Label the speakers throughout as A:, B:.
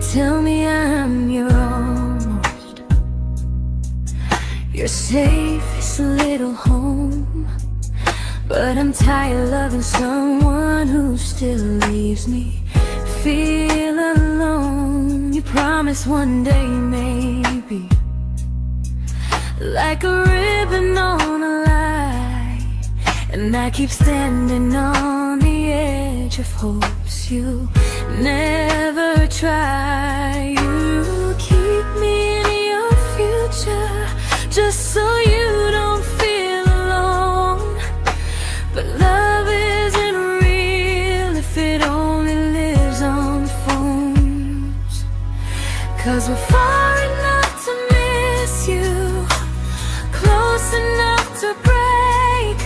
A: tell me I'm your almost, your safest little home. But I'm tired loving someone who still leaves me feel alone. You promise one day maybe, like a ribbon on a line, and I keep standing on the edge of hopes you never try. You keep me in your future just so you don't feel alone. But love isn't real if it only lives on phones. 'Cause we're far enough to miss you, close enough to break.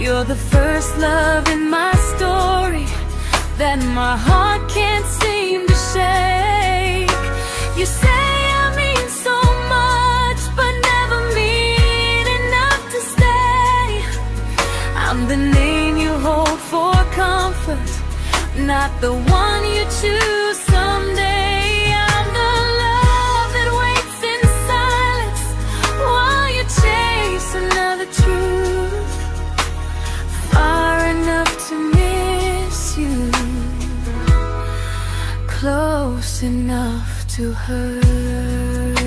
A: You're the first love in my story that my heart can't seem to shake. You say I mean so much, but never mean enough to stay. I'm the name you hold for comfort, not the one you choose someday. I'm the love that waits in silence while you chase another truth. Far enough to miss you, close enough to hurt.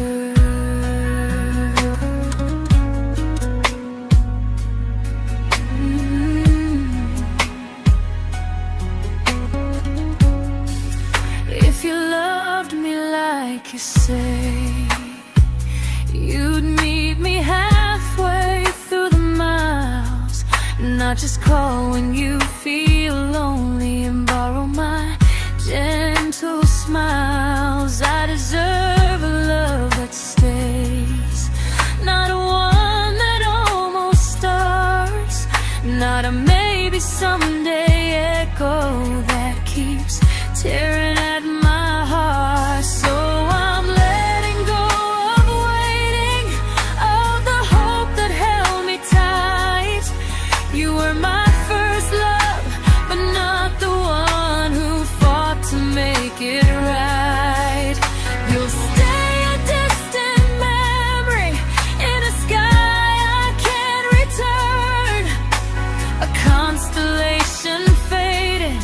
A: If you loved me like you say, you'd meet me halfway through the miles, not just call when you feel lonely and borrow my gentle smiles. I deserve a love that stays, not a one that almost starts, not a maybe someday echo that keeps tearing at my heart. So I'm letting go of waiting, of the hope that held me tight. You were my first love, but not the one who fought to make it right. You'll stay a distant memory in a sky I can't return, a constellation faded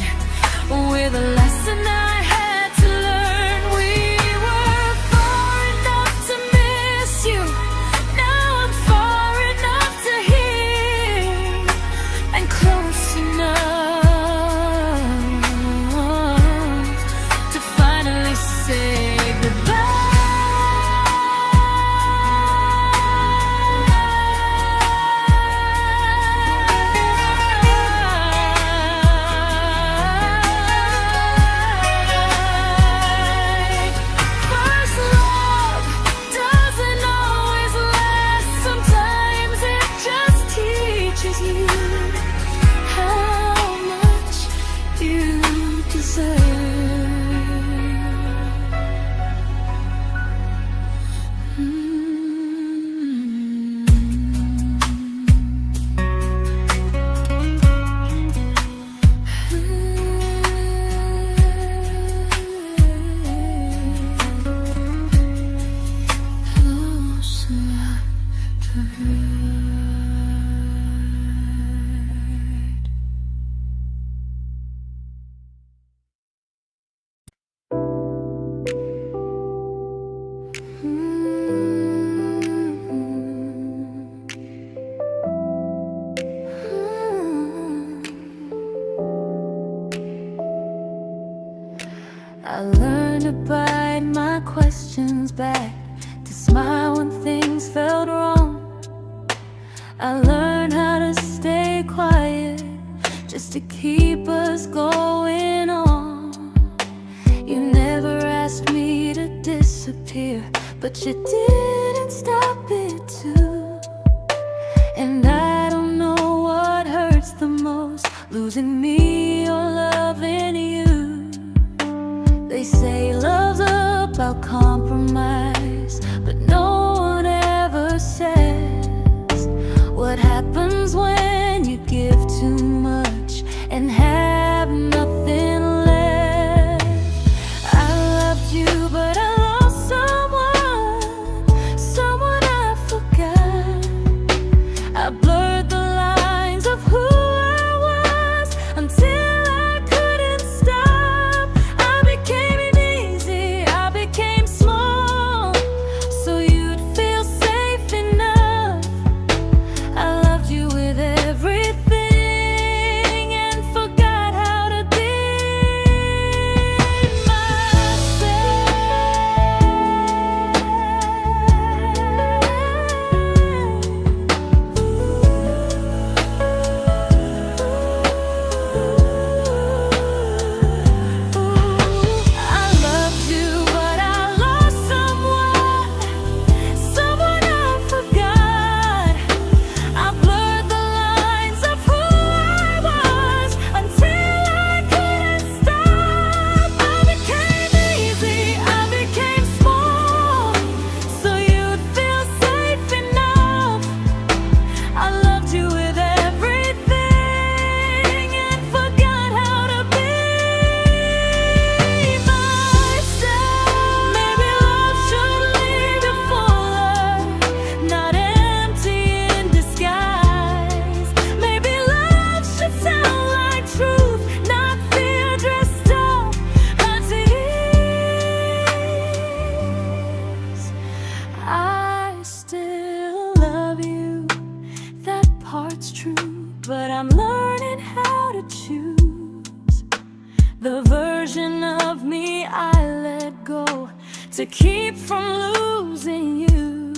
A: with a lesson I had to learn. We were far enough to miss you, now I'm far enough to hear, and close enough to finally say goodbye. First love doesn't always last, sometimes it just teaches you how much you deserve. Close enough to hurt. I learned to bite my questions back, to smile when things felt wrong. I learned how to stay quiet just to keep us going on. You never asked me to disappear, but you didn't stop it too. And I don't know what hurts the most, losing me or loving you. They say love's about compromise, but no one ever says what happens when you give too much and have nothing left. I loved you to keep from losing you.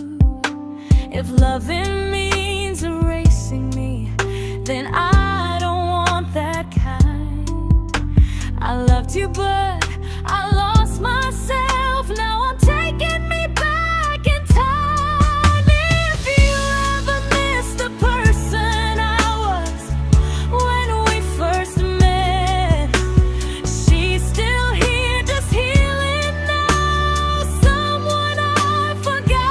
A: If loving means erasing me, then I don't want that kind. I loved you, but I lost myself. Now I'm taking me back in time. If you ever miss the person I was when we first met, she's still here, just healing now. Someone I forgot,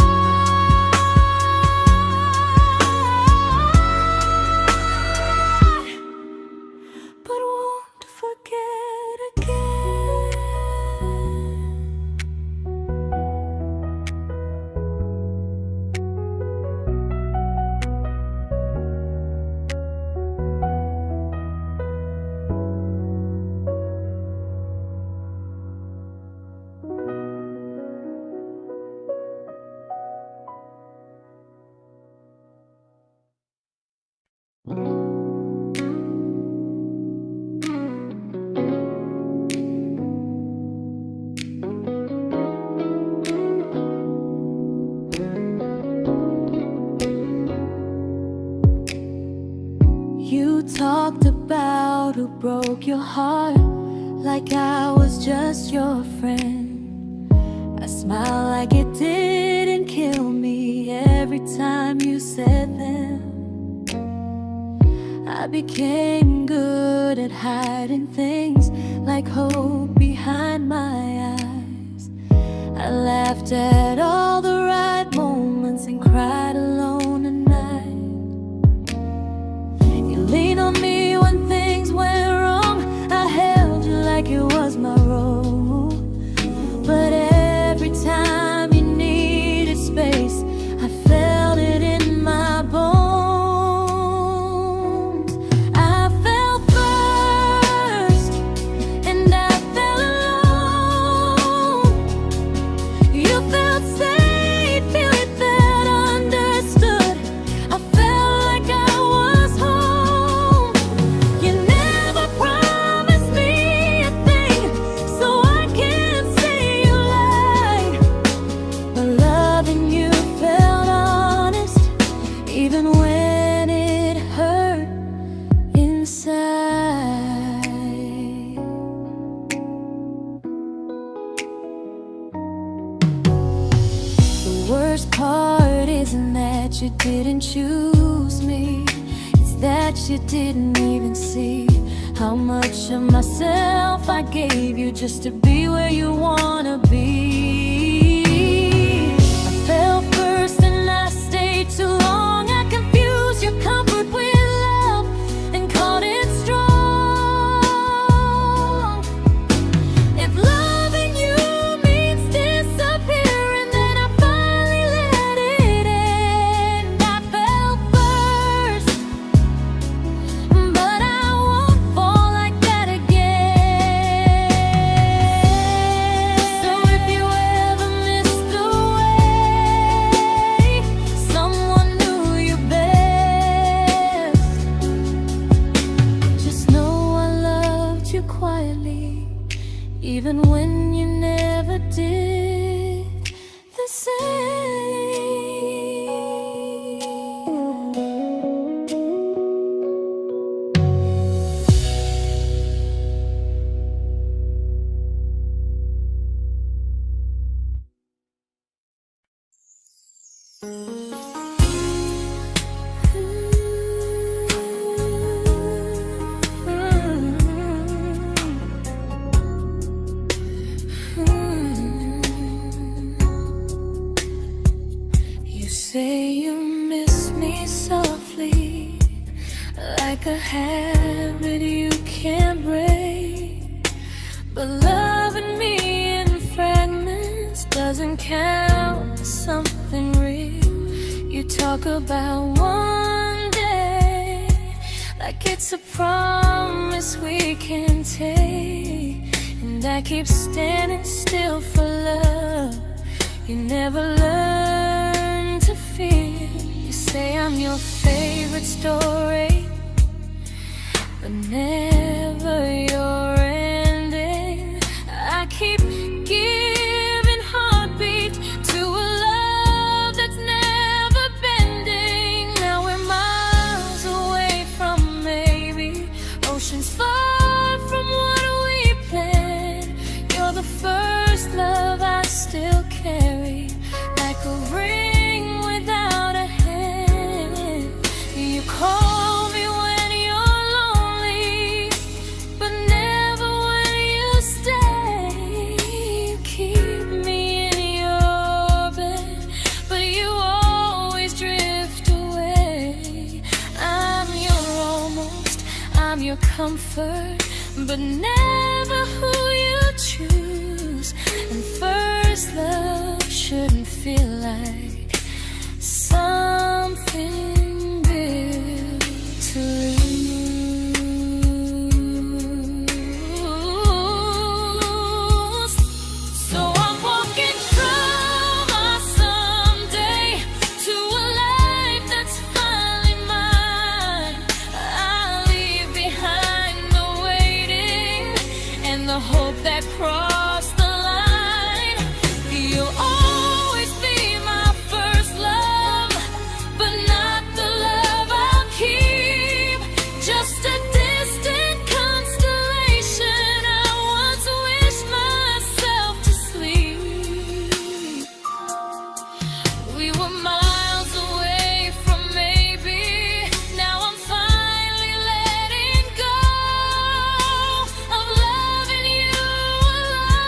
A: but won't forget again. You talked about who broke your heart, like I was just your friend. I smiled like it didn't kill me every time you said them. I became good at hiding things like hope behind my eyes. I laughed at all the right moments and cried alone at night. You leaned on me when things went wrong. I held you like it was my role. But every time you needed space, I felt it in my bones. I fell first, and I fell alone. You felt safe, you felt understood. I felt like I was home. You never promised me a thing, so I can't say you lied. But loving you felt honest, even when it hurt inside. The worst part isn't that you didn't choose me, it's that you didn't even see how much of myself I gave you just to be where you wanna be. I fell first and I stayed too long. I confused your comfort with love and called it strong. If loving you means disappearing, then I finally let it end. I fell first, but I won't fall like that again. So if you ever missed the way someone knew you best, just know I loved you quietly, even when you never did the same. You say you miss me softly, like a habit you can't break. But loving me in fragments doesn't count as something real. You talk about one day like it's a promise we can take, and I keep standing still for love. You never learn to feel. You say I'm your favorite story, but never your ending. I keep giving heart a ring without a hand. You call me when you're lonely, but never when you stay. You keep me in your bed, but you always drift away. I'm your almost, I'm your comfort, but never who you choose. And first love shouldn't feel like something built to lose. So I'm walking through my someday to a life that's finally mine. I'll leave behind the waiting and the hope that crossed the line. You'll always be my first love, but not the love I'll keep. Just a distant constellation I once wished myself to sleep. We were miles away from maybe. Now I'm finally letting go of loving you alone.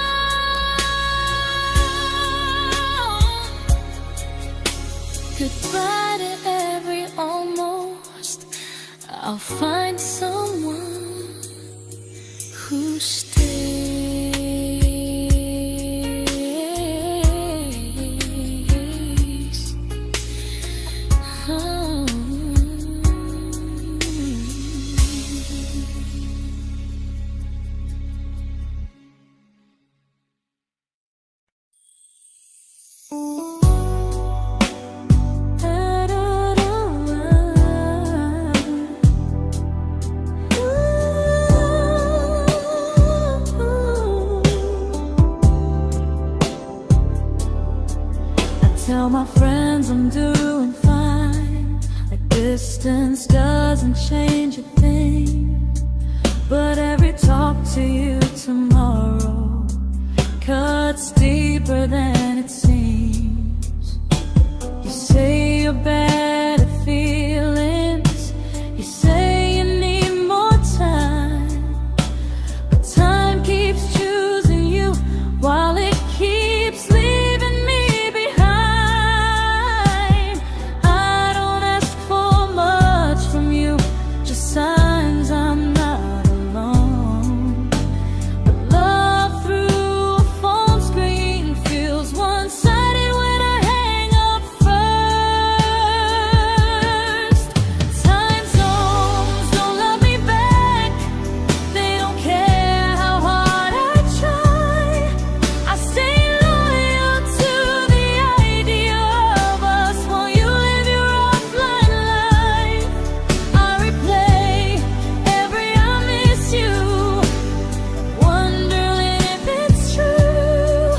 A: Goodbye to every almost. I'll find someone who stays. Oh. Tell my friends I'm doing fine, like distance doesn't change a thing. But every talk to you tomorrow cuts deeper than it seems. You say you're bad at feelings, you say you need more time, but time keeps choosing you while it keeps leaving me behind. I don't ask for much from you, just signs I'm not alone. But love through a phone screen feels one-sided when I hang up first. Time zones don't love me back, they don't care how hard I try. I stay loyal to the idea of us while you live your offline life. I replay every I miss you, wondering if it's true.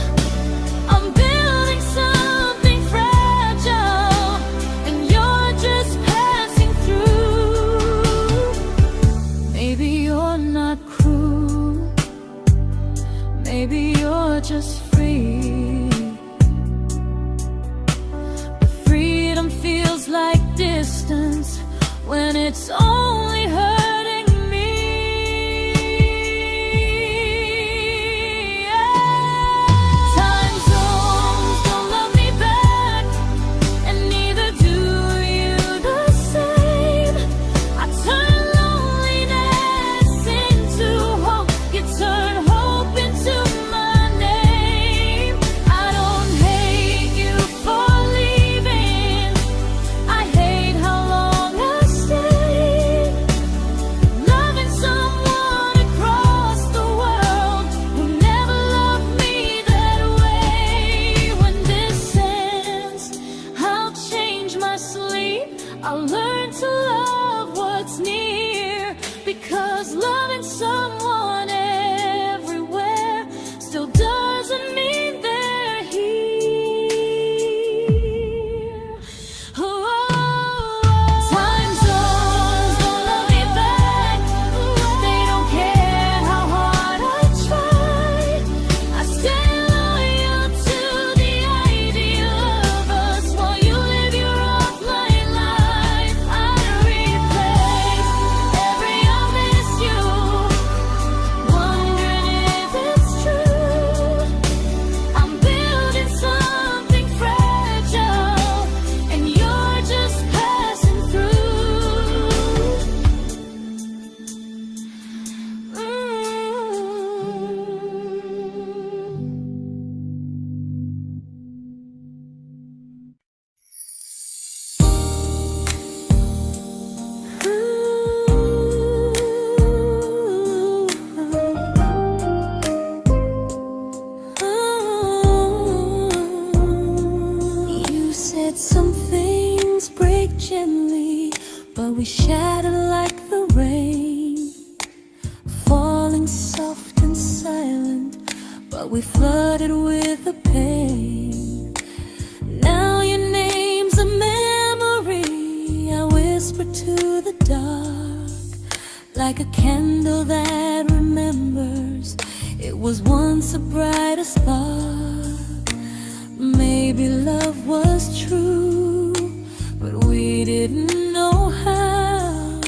A: I'm building something fragile, and you're just passing through. Maybe you're not cruel, maybe you're just free. But freedom feels like distance when it's only hurting me. Time zones don't love me back, and neither do you the same. I turn loneliness into hope, you turn hope into my name. I don't hate you for leaving, I hate how long I stayed. we shattered like the rain, falling soft and silent, but we flooded with the pain. Now your name's a memory I whisper to the dark, like a candle that remembers it was once a brighter spark. Maybe love was true, but we didn't know how.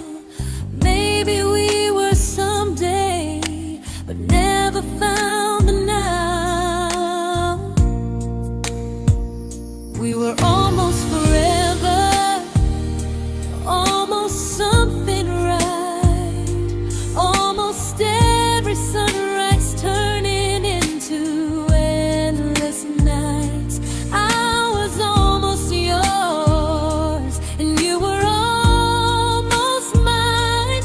A: Maybe we were someday, but never found the now. We were almost forever, almost something right, almost every sunrise turning into endless nights. I was almost yours, and you were almost mine,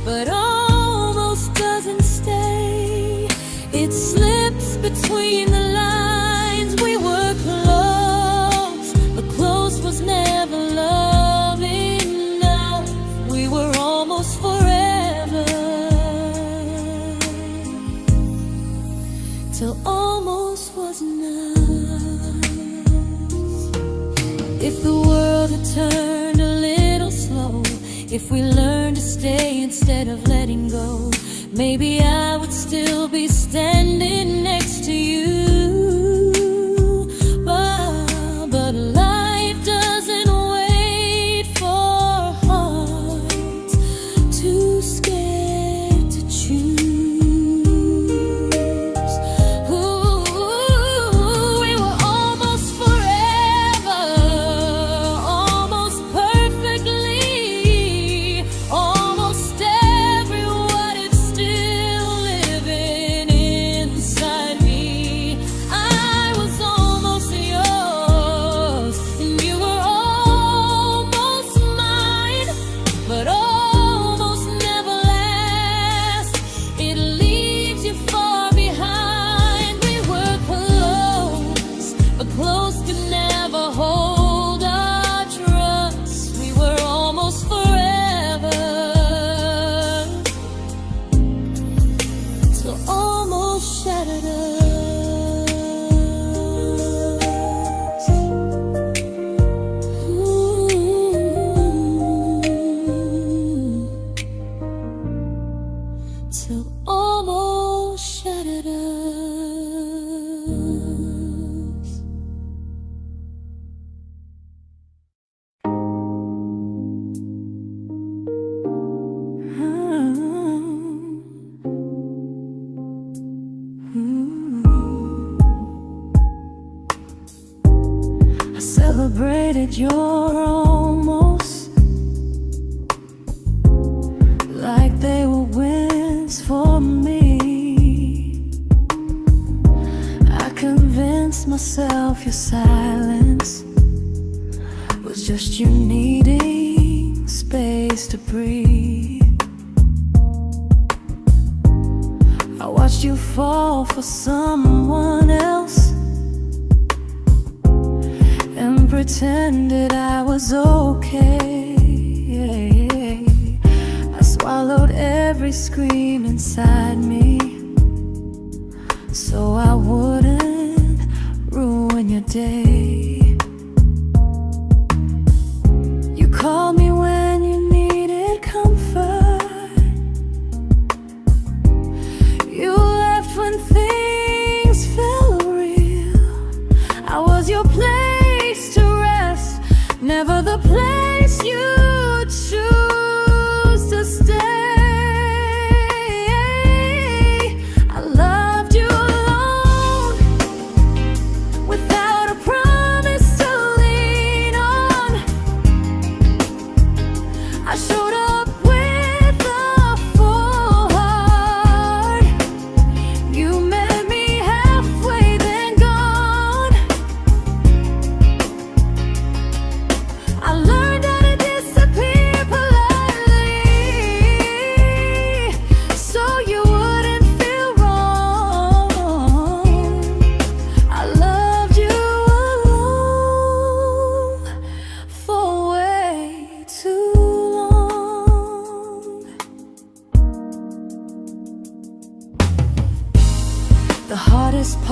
A: but almost doesn't stay. It slips between the lines. We were close, but close was never love enough. We were almost forever, till almost was enough. If the world had turned a little slow, if we learned to stay instead of letting go, maybe I would still be standing next to you. But life doesn't wait for hearts too scared to choose. Ooh, we were almost forever, almost perfectly, almost every what if still living inside me. I was almost yours, and you were almost mine, but almost never lasts. It leaves you far behind. We were close, but close could never hold our trust. We were almost forever, till almost shattered us. Ooh. Till almost shattered us. I celebrated your almost like they were wins for me. I convinced myself your silence was just you needing space to breathe. I watched you fall for someone else and pretended I was okay. I swallowed every scream inside me, so I wouldn't ruin your day. You called me when you needed comfort. You left when things felt real. I was your place to rest, never the place you choose to stay. I loved you alone, without a promise.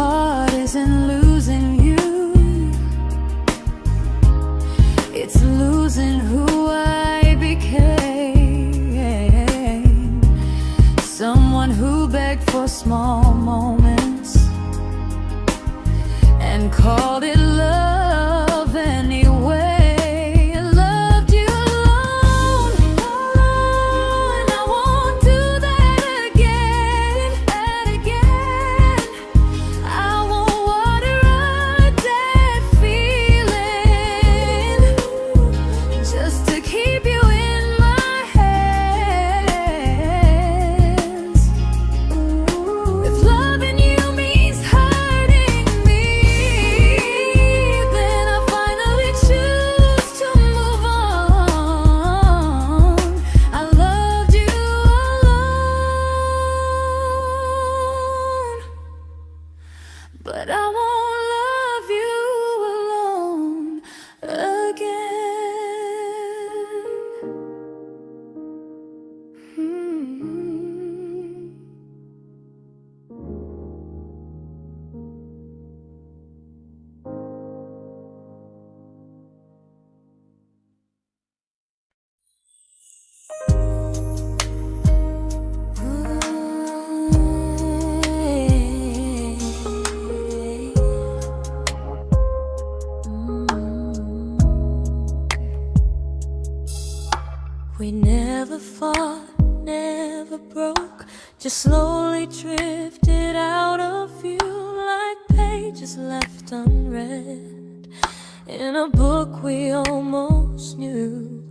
A: heart isn't losing you, it's losing who I became. Someone who begged for small moments and called it love anyway. Loved you alone, alone. I won't do that again, and again. I won't water a dead feeling just to keep you in my hands. If loving you means hurting me, then I finally choose to move on. I loved you alone, but I won't love you alone again. We never fought, never broke, just slowly drifted out of view like pages left unread in a book we almost knew.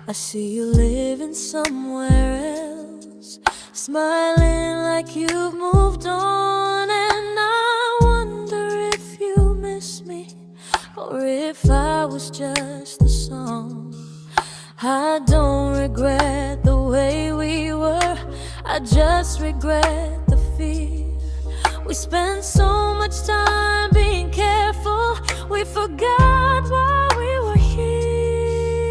A: I see you living somewhere else, smiling like you've moved on, and I wonder if you miss me or if I was just a song. I don't regret the way we were, I just regret the fear. We spent so much time being careful, we forgot why we were here.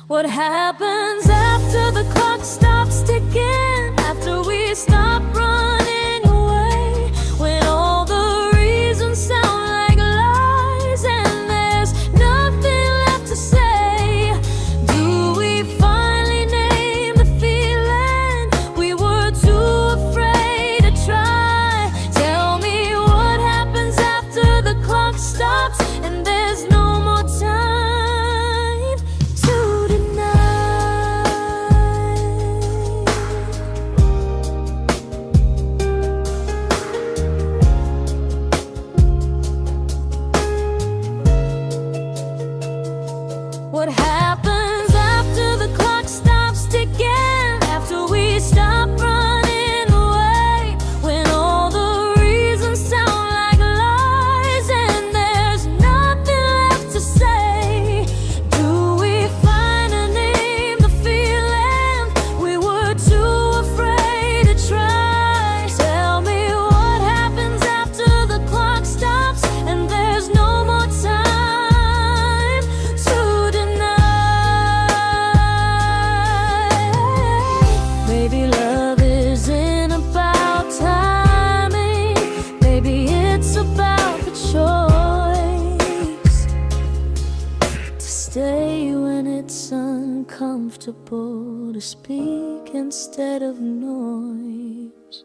A: What happens after the clock stops ticking, after we stop running away, when all the reasons sound like lies and there's nothing left to say? Do we finally name the feeling we were too afraid to try? Tell me what happens after the clock stops and there's no more time to deny. What happens after the clock stops ticking, after we stop running away, when all the reasons sound like lies and there's nothing left to say? Do we finally name the feeling we were too afraid to try? Tell me what happens after the clock stops and there's no more time to deny. Maybe love isn't about timing, maybe it's about the choice to stay when it's uncomfortable, to speak instead of noise.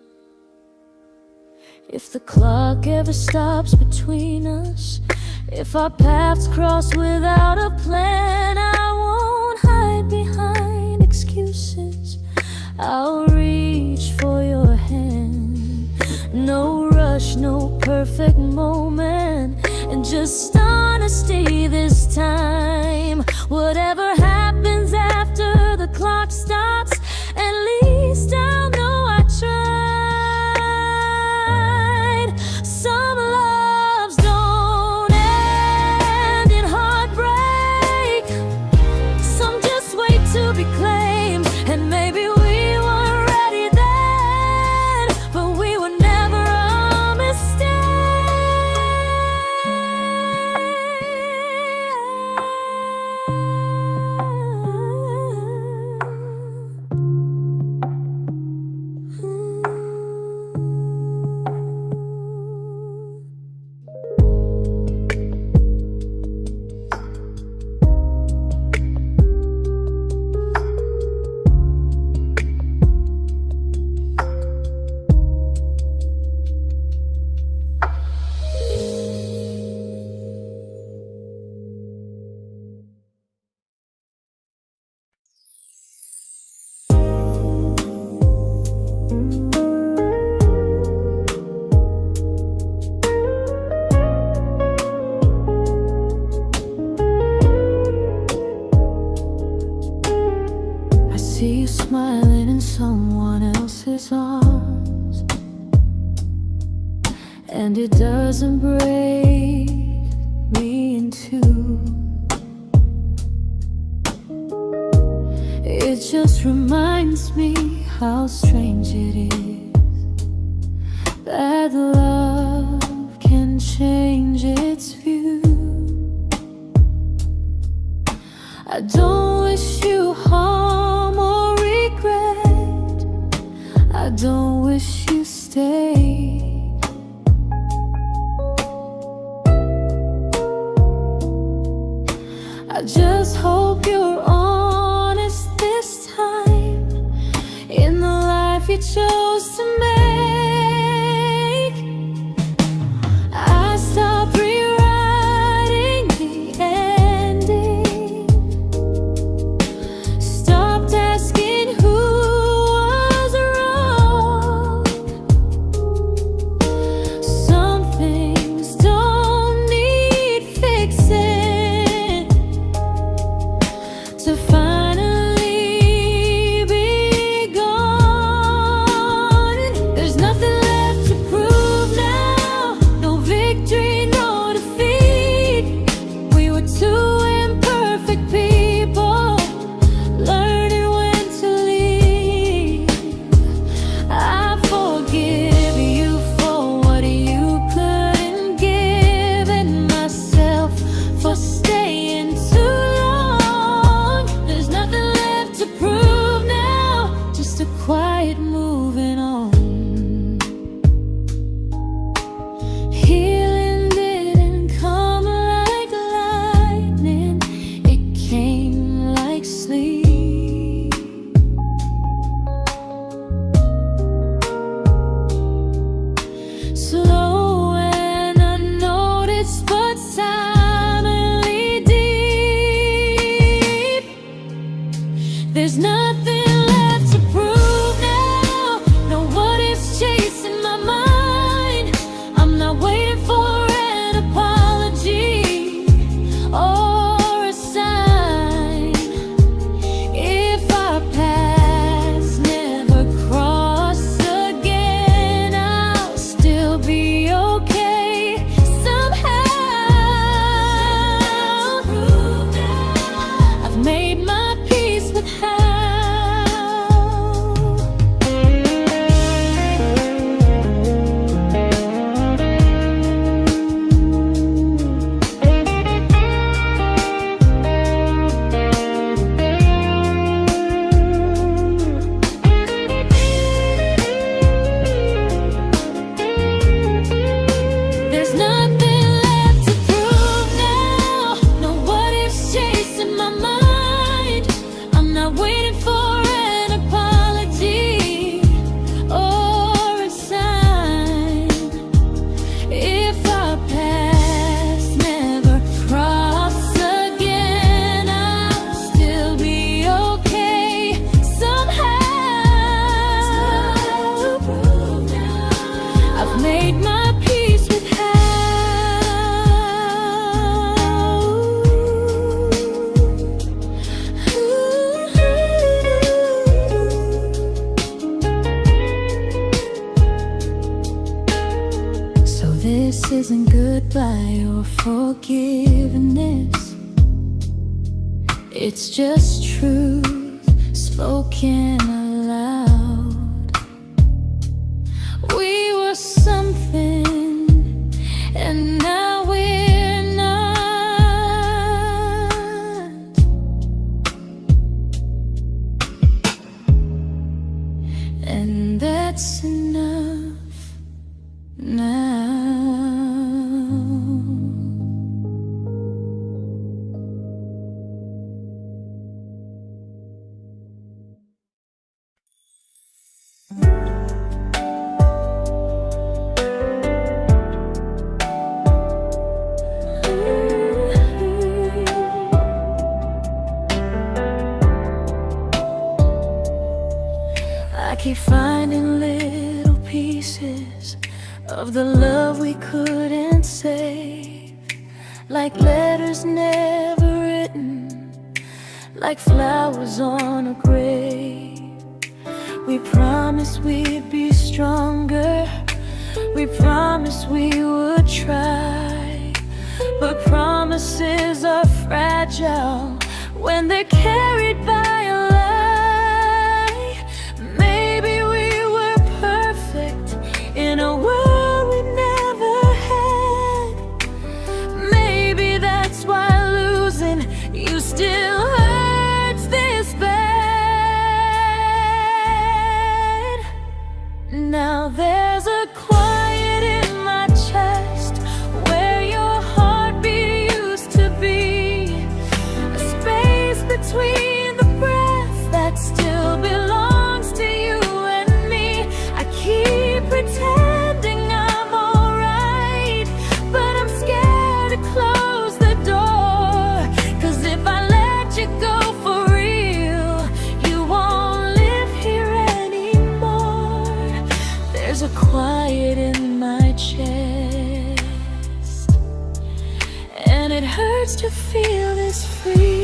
A: If the clock ever stops between us, if our paths cross without a plan, I won't hide behind excuses, I'll reach for your hand. No rush, no perfect moment, and just honesty this time. Whatever happens after the clock stops, at least I'll know I tried. Some loves don't end in heartbreak, some just wait to be claimed, and maybe we weren't ready then, but we were never a mistake. and it doesn't break me in two. It just reminds me how strange it is that love can change its view. I don't wish you harm or regret. I don't wish you stayed. I just hope you're honest this time in the life you chose to make. I stopped rewriting the ending, stopped asking who was wrong. Some things don't need fixing to finally be gone. There's nothing left to prove now, no victory, no defeat. We were two imperfect people, learning when to leave. I forgive you for what you couldn't give, and myself for staying too long. There's nothing left to prove now, just a quiet moving on. Healing didn't come like lightning, it came like sleep. Slow and unnoticed, but silently deep. There's nothing left to prove now, no what ifs chasing my mind. I'm not waiting for an apology or a sign. If our paths never cross again, I'll still be okay somehow. I've made my peace with how. There's nothing left to prove now, no what ifs chasing my mind. I'm not waiting for an apology or a sign. If our paths never cross again, I'll still be okay somehow. I've made my peace with how. So this isn't goodbye or forgiveness, it's just truth spoken aloud. We were something, and now we're not. And that's enough now. I keep finding little pieces of the love we couldn't save, like letters never written, like flowers on a grave. We promised we'd be stronger, We promised we would try, but promises are fragile when they're carried by a lie. Maybe we were perfect in a world we never had. Maybe that's why losing you still hurts this bad. Now there's a quiet in my chest where your heartbeat used to be, a space between the breaths that still belongs to you and me. I keep pretending I'm alright, but I'm scared to close the door, 'cause if I let you go for real, you won't live here anymore. There's a quiet in my chest, and it hurts to feel this free.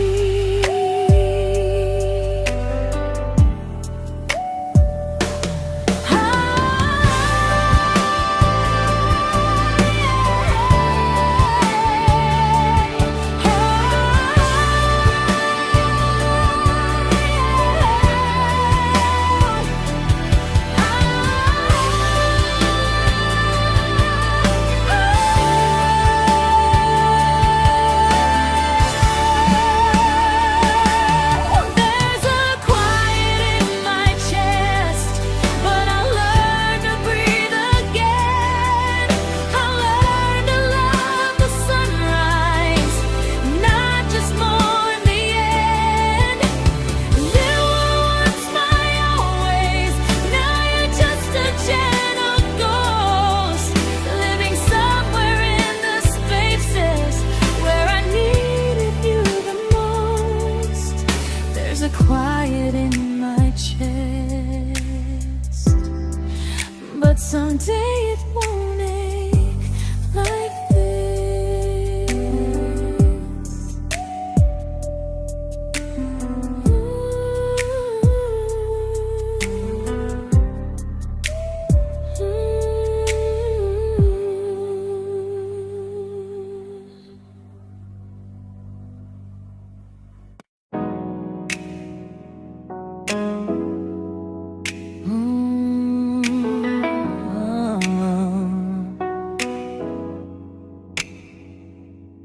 A: Quiet in my chest, but someday it won't ache like this.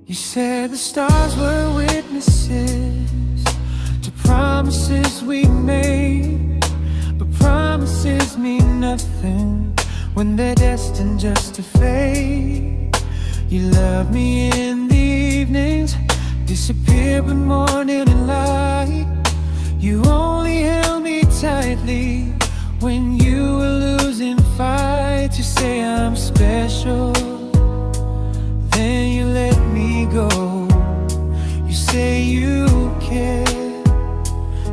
B: You said the stars were witnesses to promises we made, but promises mean nothing when they're destined just to fade. You love me in the evenings, disappear when morning and light. You only held me tightly when you were losing fights. You say I'm special, then you let me go. You say you care,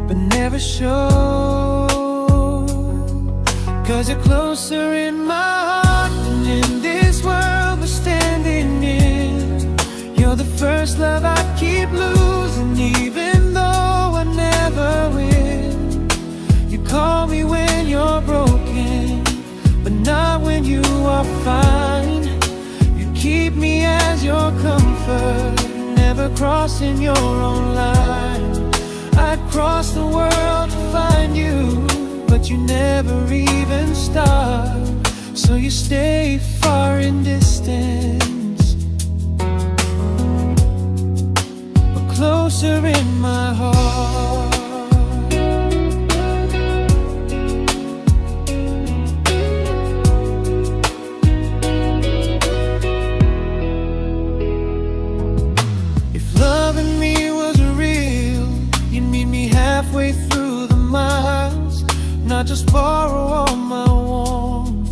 B: but never show, 'cause you're closer in my heart than in this world we're standing in. You're the first love I keep losing, even though I never win. You call me when you're broken, but not when you are fine. Keep me as your comfort, never crossing your own line. I'd cross the world to find you, but you never even start. So you stay far in distance, but closer in my heart. Halfway through the miles, not just borrow all my warmth,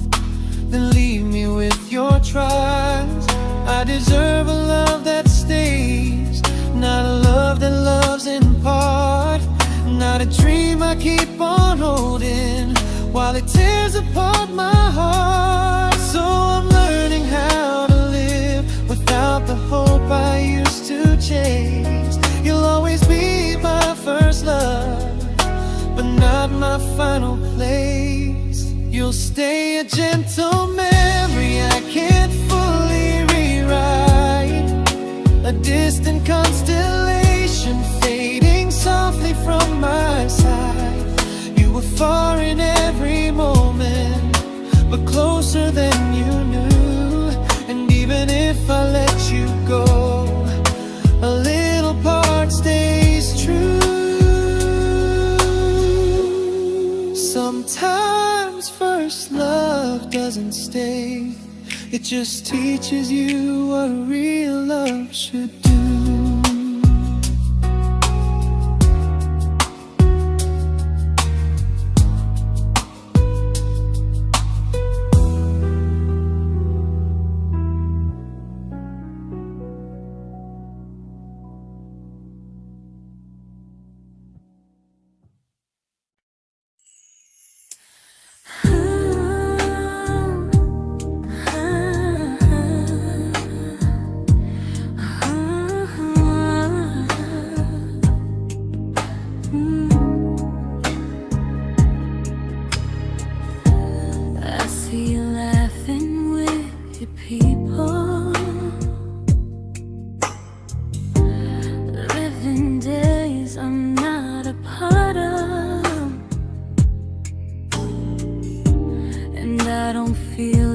B: then leave me with your trials. I deserve a love that stays, not a love that loves in part, not a dream I keep on holding while it tears apart my heart. So I'm learning how to live without the hope I used to chase. You'll always be my first love, but not my final place. You'll stay a gentle memory mistake. It just teaches you what real love should do.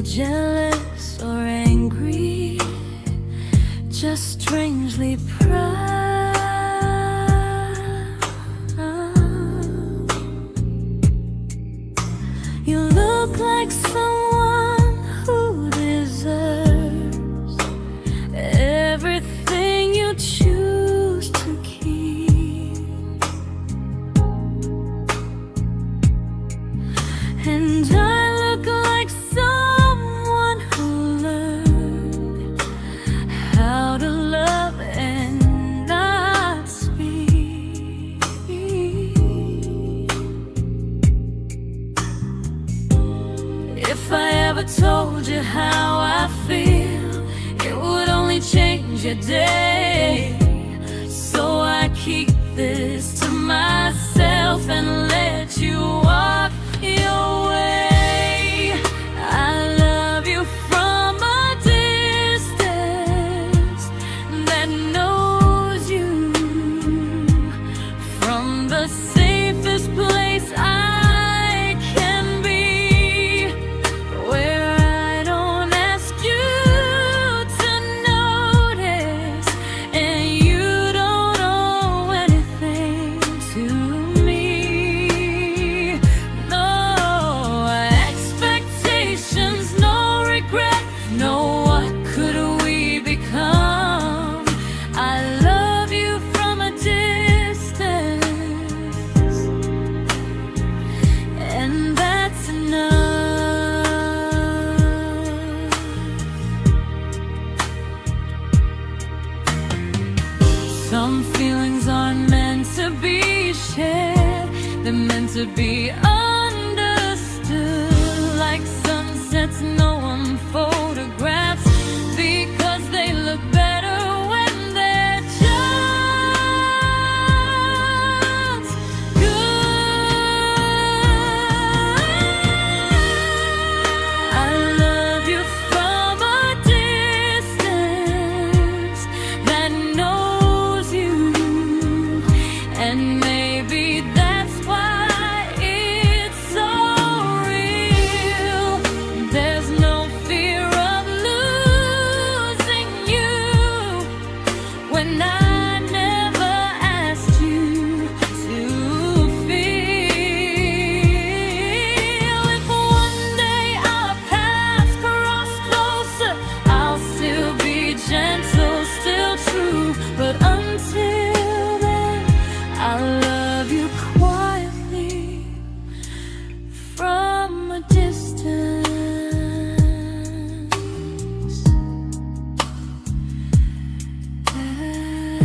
A: Jealous or angry, just strangely proud. You look like someone who deserves everything you choose to keep, and I look like someone who learned how to love and not speak. If I ever told you how I feel, it would only change your day. So I keep this to myself and let you walk your way. I love you from a distance that knows you, from the safest place I can be, where I don't ask you to notice and you don't owe anything to me. No expectations, no regret, no what could we become. I love you from a distance, and that's enough. Some feelings aren't meant to be shared, they're meant to be understood, like sunsets no one photographs, because they look better when they're just good. I love you from a distance that knows you, and maybe that's why it's so real. There's no fear of losing you when I never asked you to feel. If one day our paths cross closer, I'll still be gentle, still true, but until then, I'll love you quietly from a distance that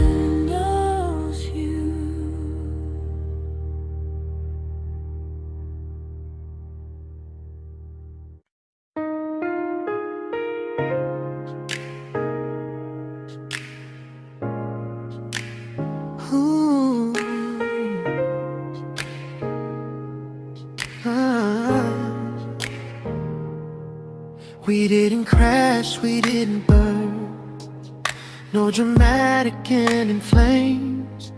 A: knows you.
B: Ooh. Ah. We didn't crash, we didn't burn, no dramatic end in flames,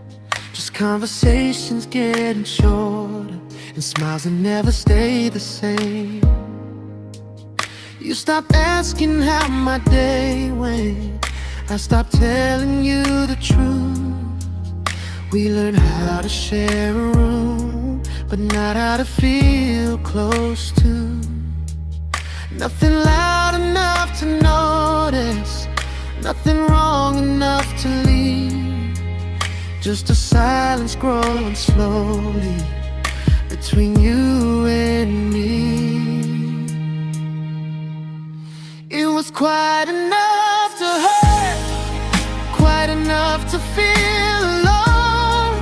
B: just conversations getting shorter and smiles that never stay the same. You stopped asking how my day went, I stopped telling you the truth. We learned how to share a room, but not how to feel close to. Nothing loud enough to notice, nothing wrong enough to leave. Just a silence growing slowly between you and me. It was quite enough to hurt, quite enough to feel alone.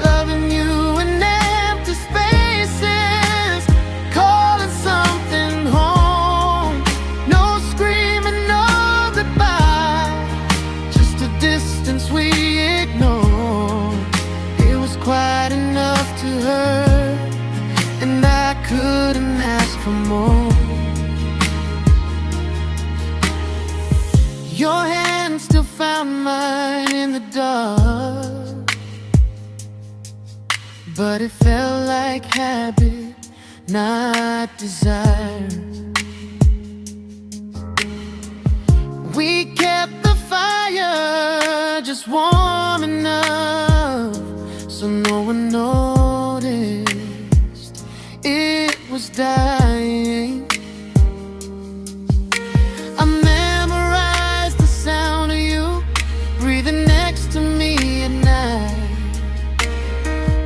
B: Loving you in empty spaces, calling something home. No screaming, no goodbye, just a distance we ignored. It was quite enough to hurt, and I couldn't ask for more. Your hand still found mine in the dark, but it felt like habit, not desire. We kept the fire just warm enough so no one noticed it was dying. I memorized the sound of you breathing next to me at night,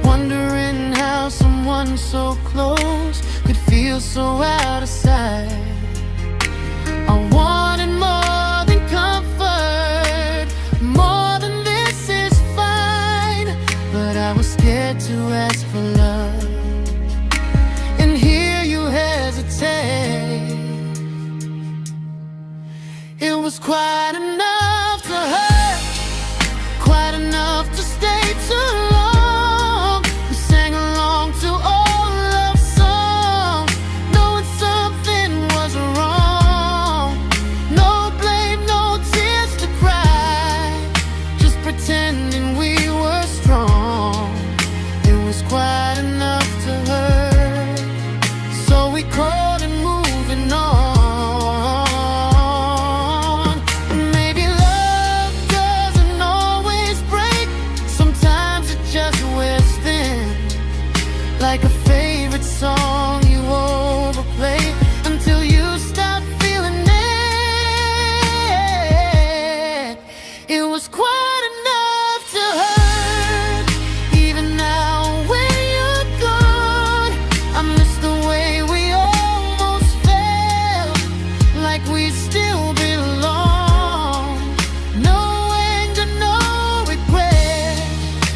B: wondering how someone so close could feel so out of sight. I wanted more than comfort, more than this is fine, but I was scared to ask for love and hear you hesitate. It was quite enough to hurt, quite enough to stay too long. We sang along to old love songs, knowing something was wrong. No blame, no tears to cry, just pretending we were strong. It was quite enough to hurt, so we called and moving on. Maybe love doesn't always break, sometimes it just wears thin, like a favorite song you overplay until you stop feeling it. It was quite enough to hurt, even now when you're gone. I miss the way we almost felt, like we still belong. No anger, no regret,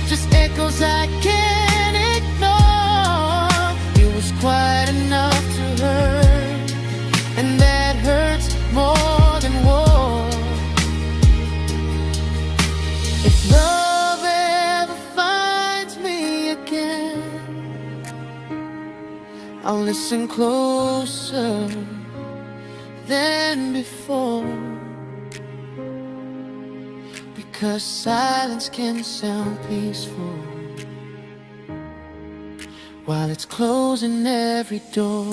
B: just echoes I can't ignore. It was quite enough to hurt, and that hurts more than war. If love ever finds me again, I'll listen closer than before, because silence can sound peaceful while it's closing every door.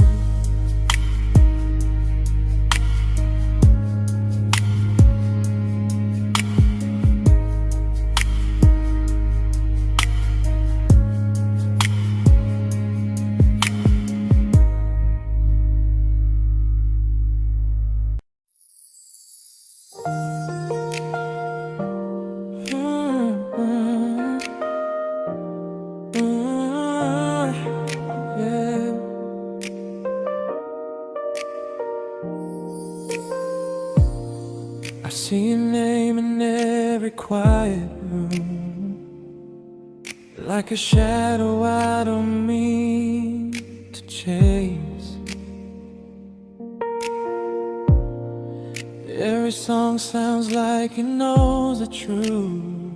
B: Yeah. I see your name in every quiet room, like a shadow I don't mean to chase. Every song sounds like it knows the truth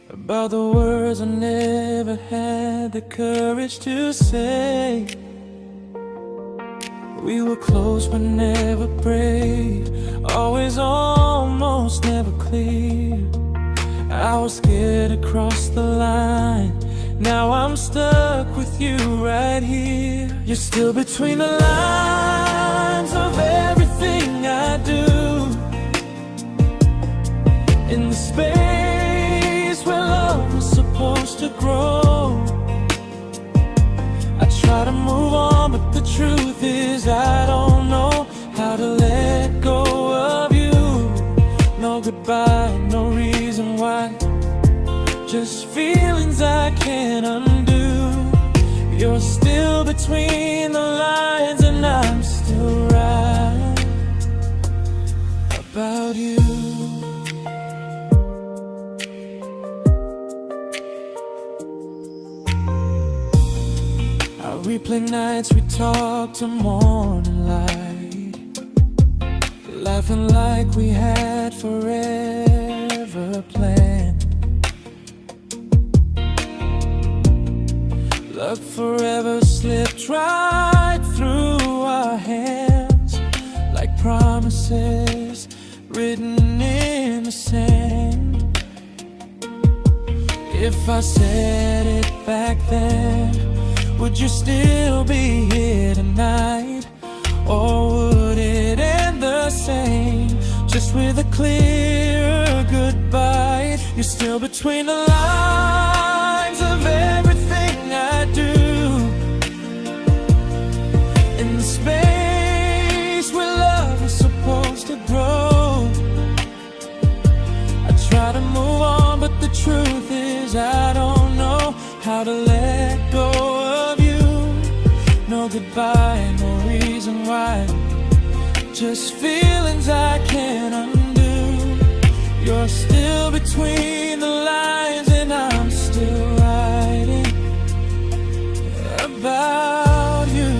B: about the words I never had the courage to say. We were close but never brave, always almost never clear. I was scared to cross the line, now I'm stuck with you right here. You're still between the lines of everything I do, in the space where love was supposed to grow. I try to move on, but the truth is I don't know about you. I replay nights we talk to morning light, laughing like we had forever planned. Luck forever slipped right through our hands, like promises written in the sand. If I said it back then, would you still be here tonight? Or would it end the same, just with a clear goodbye? You're still between the lines of everything I do, in the space where love is supposed to grow. I try to move on, but the truth is I don't know how to let go of you. No goodbye, no reason why, just feelings I can't undo. You're still between the lines and I'm still writing about you.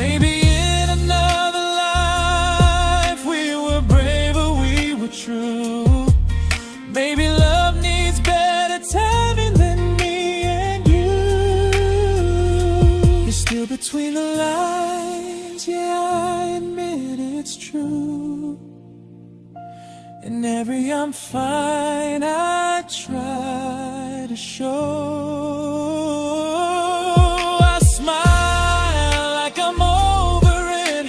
B: Maybe in another life we were braver, we were true. Maybe love needs better timing than me and you. You're still between the lines, yeah, I admit it's true. In every I'm fine I try to show. I smile like I'm over it,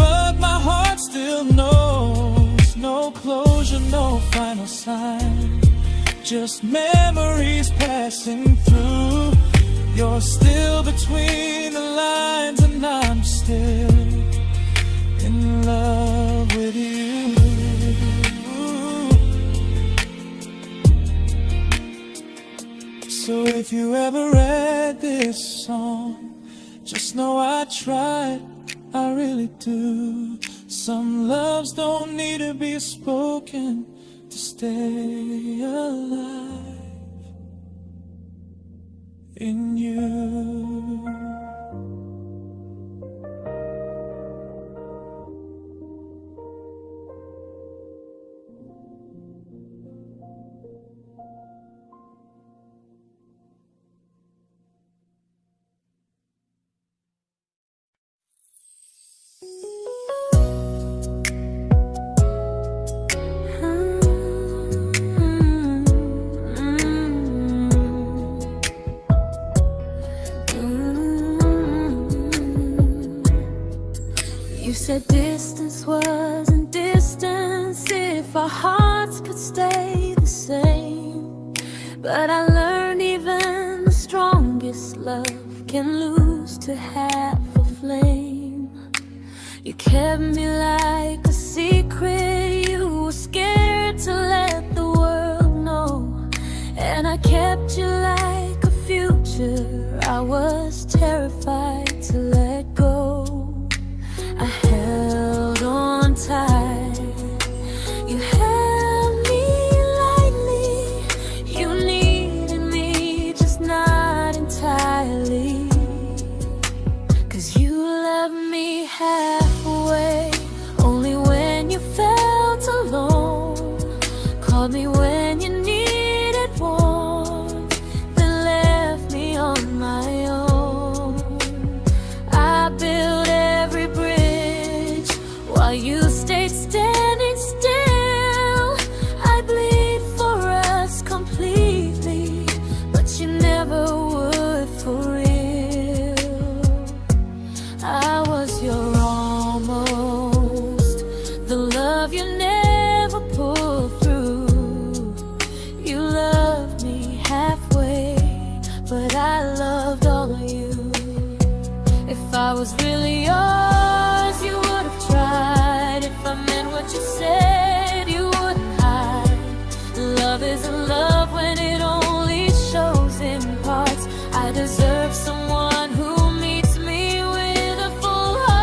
B: but my heart still knows. No closure, no final sign, just memories passing through. You're still between the lines and I'm still in love with you. So if you ever read this song, just know I tried, I really do. Some loves don't need to be spoken to stay alive in you.
A: You said distance wasn't distance if our hearts could stay the same. But I learned even the strongest love can lose to half a flame. You kept me like a secret, you were scared to let the world know. And I kept you like a future, I was terrified to let go. I held on tight, you held me lightly. You needed me, just not entirely. 'Cause you loved me halfway, only when you felt alone. Called me when you needed warmth, then left me on my own. I built every bridge while you stayed standing still. I bleed for us completely, but you never would for real. I was your almost, the love you never pulled through. You loved me halfway, but I loved all of you. If I was really yours, you would have tried. If I meant what you said, you wouldn't hide. Love isn't love when it only shows in parts. I deserve someone who meets me with a full heart.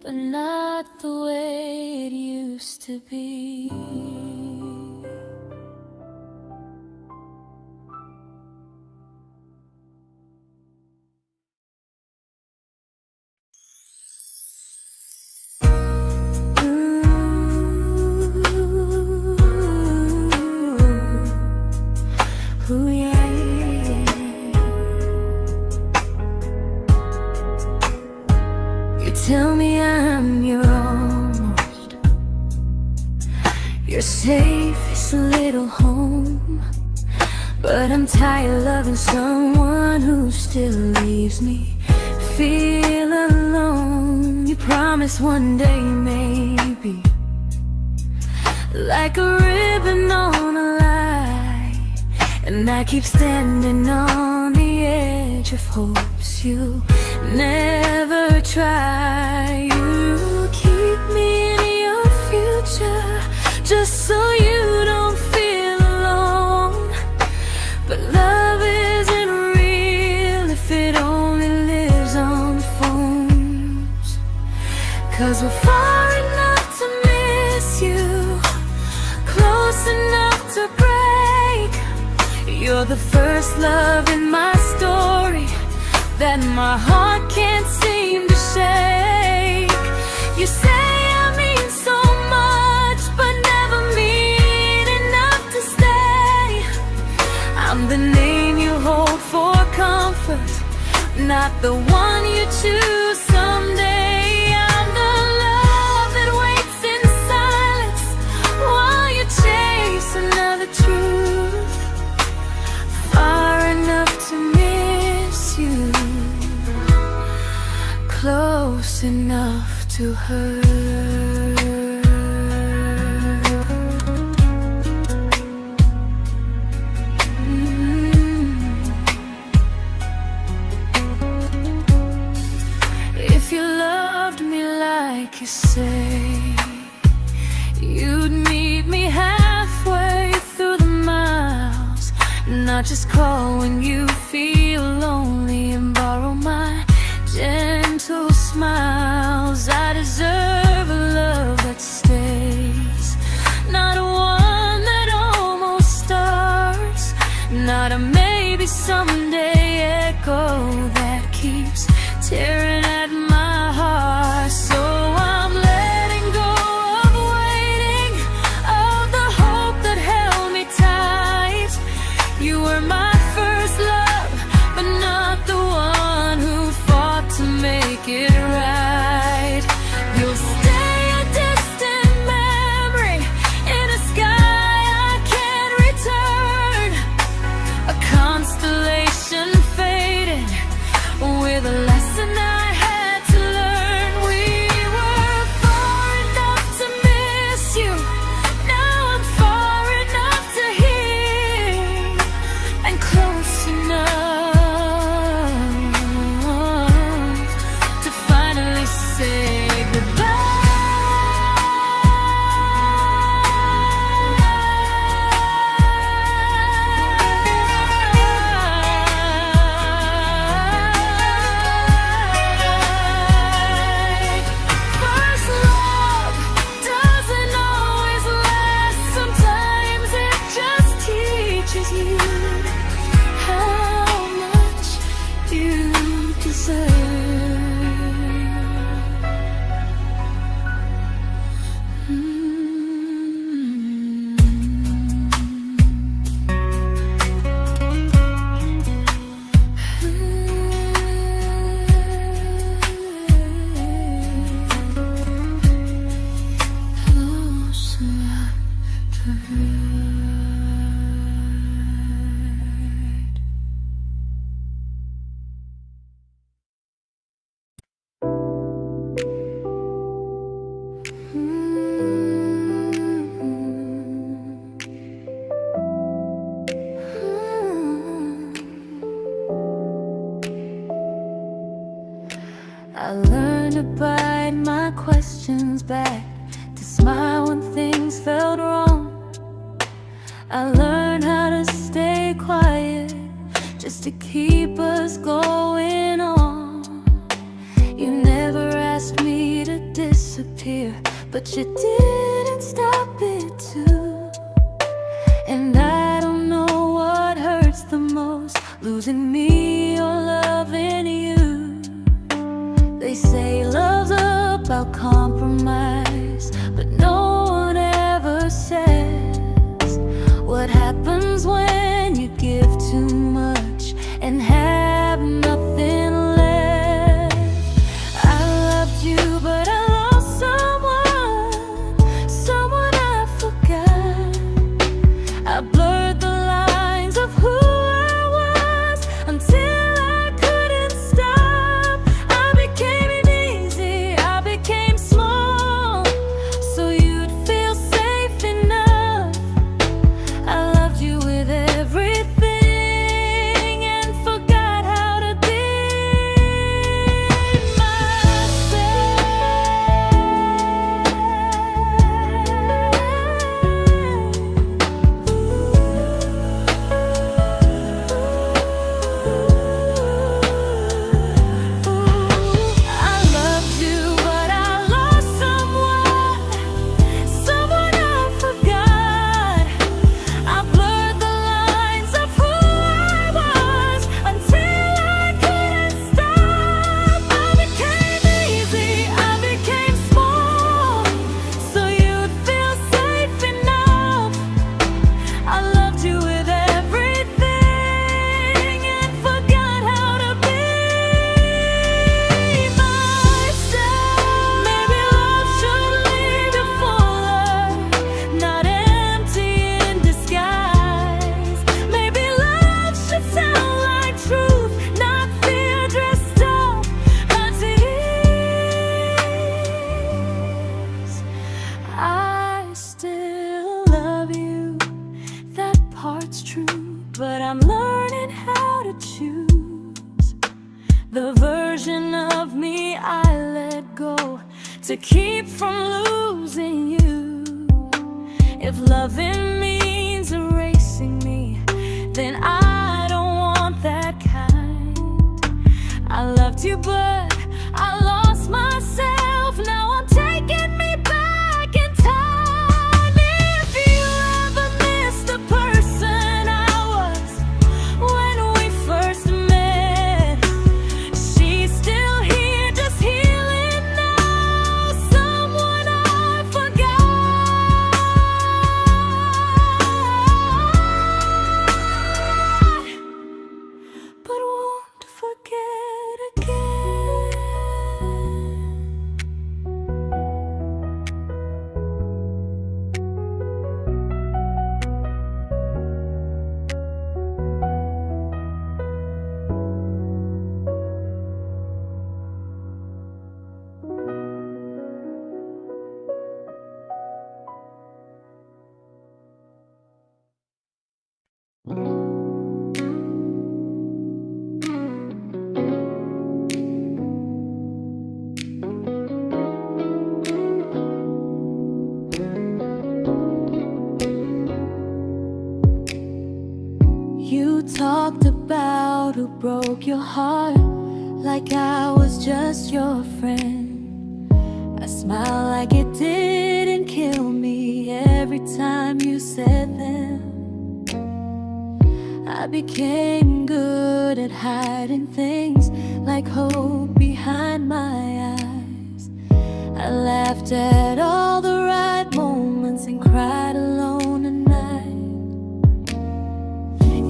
A: but not the way it used to be. Ooh, yeah, yeah. You tell me I'm your almost, your safest little home, but I'm tired loving someone who still leaves me feel alone. You promise one day maybe, like a ribbon on a line, and I keep standing on the edge of hopes you never try. You keep me in your future just so you don't feel alone. But love isn't real if it only lives on phones. 'Cause we're far enough to miss you, close enough to break. You're the first love in my story that my heart can't seem to shake. You say I mean so much, but never mean enough to stay. I'm the name you hold for comfort, not the one you choose someday. I'm the love that waits in silence while you chase another truth. Far enough to miss you, close enough to hurt. If you loved me like you say, you'd meet me halfway through the miles, not just call when you feel lonely and borrow my gentle smiles. I deserve a love that stays, not a one that almost starts, not a maybe someday echo that keeps tearing at my heart. So I'm letting go of waiting, of the hope that held me tight. You were my first love, but not the one who fought to make it right. You'll stay a distant memory in a sky I can't return, a constellation fading with a lesson I had to learn. We were far enough to miss you, now I'm far enough to hear, and close enough to finally say goodbye. First love doesn't always last, sometimes it just teaches you how much you deserve. Close enough to hurt. I learned to bite my questions back, to smile when things felt wrong. I learned how to stay quiet just to keep us going on. You never asked me to disappear, but you didn't stop it too. And I don't know what hurts the most, losing me or loving you. They say love's about compromise, but no one ever says what happens when you give too much and have nothing left. I loved you, but I lost someone I forgot. I blurred the lines of who I was until I couldn't stop. I became easy, I became small, so you'd feel safe enough. I loved you with everything and forgot how to be but I'm learning how to choose the version of me I let go to keep from losing you. If loving means erasing me, then I don't want that kind. I loved you, but I lost myself. Now I'm taking me back in time. If you ever missed the person I was when we first met, she's still here, just healing now. Someone I forgot, but won't forget again. You talked about who broke your heart, like I was just your friend. I smile like it didn't kill me every time you said them. I became good at hiding things like hope behind my eyes. I laughed at all the right moments and cried alone at night.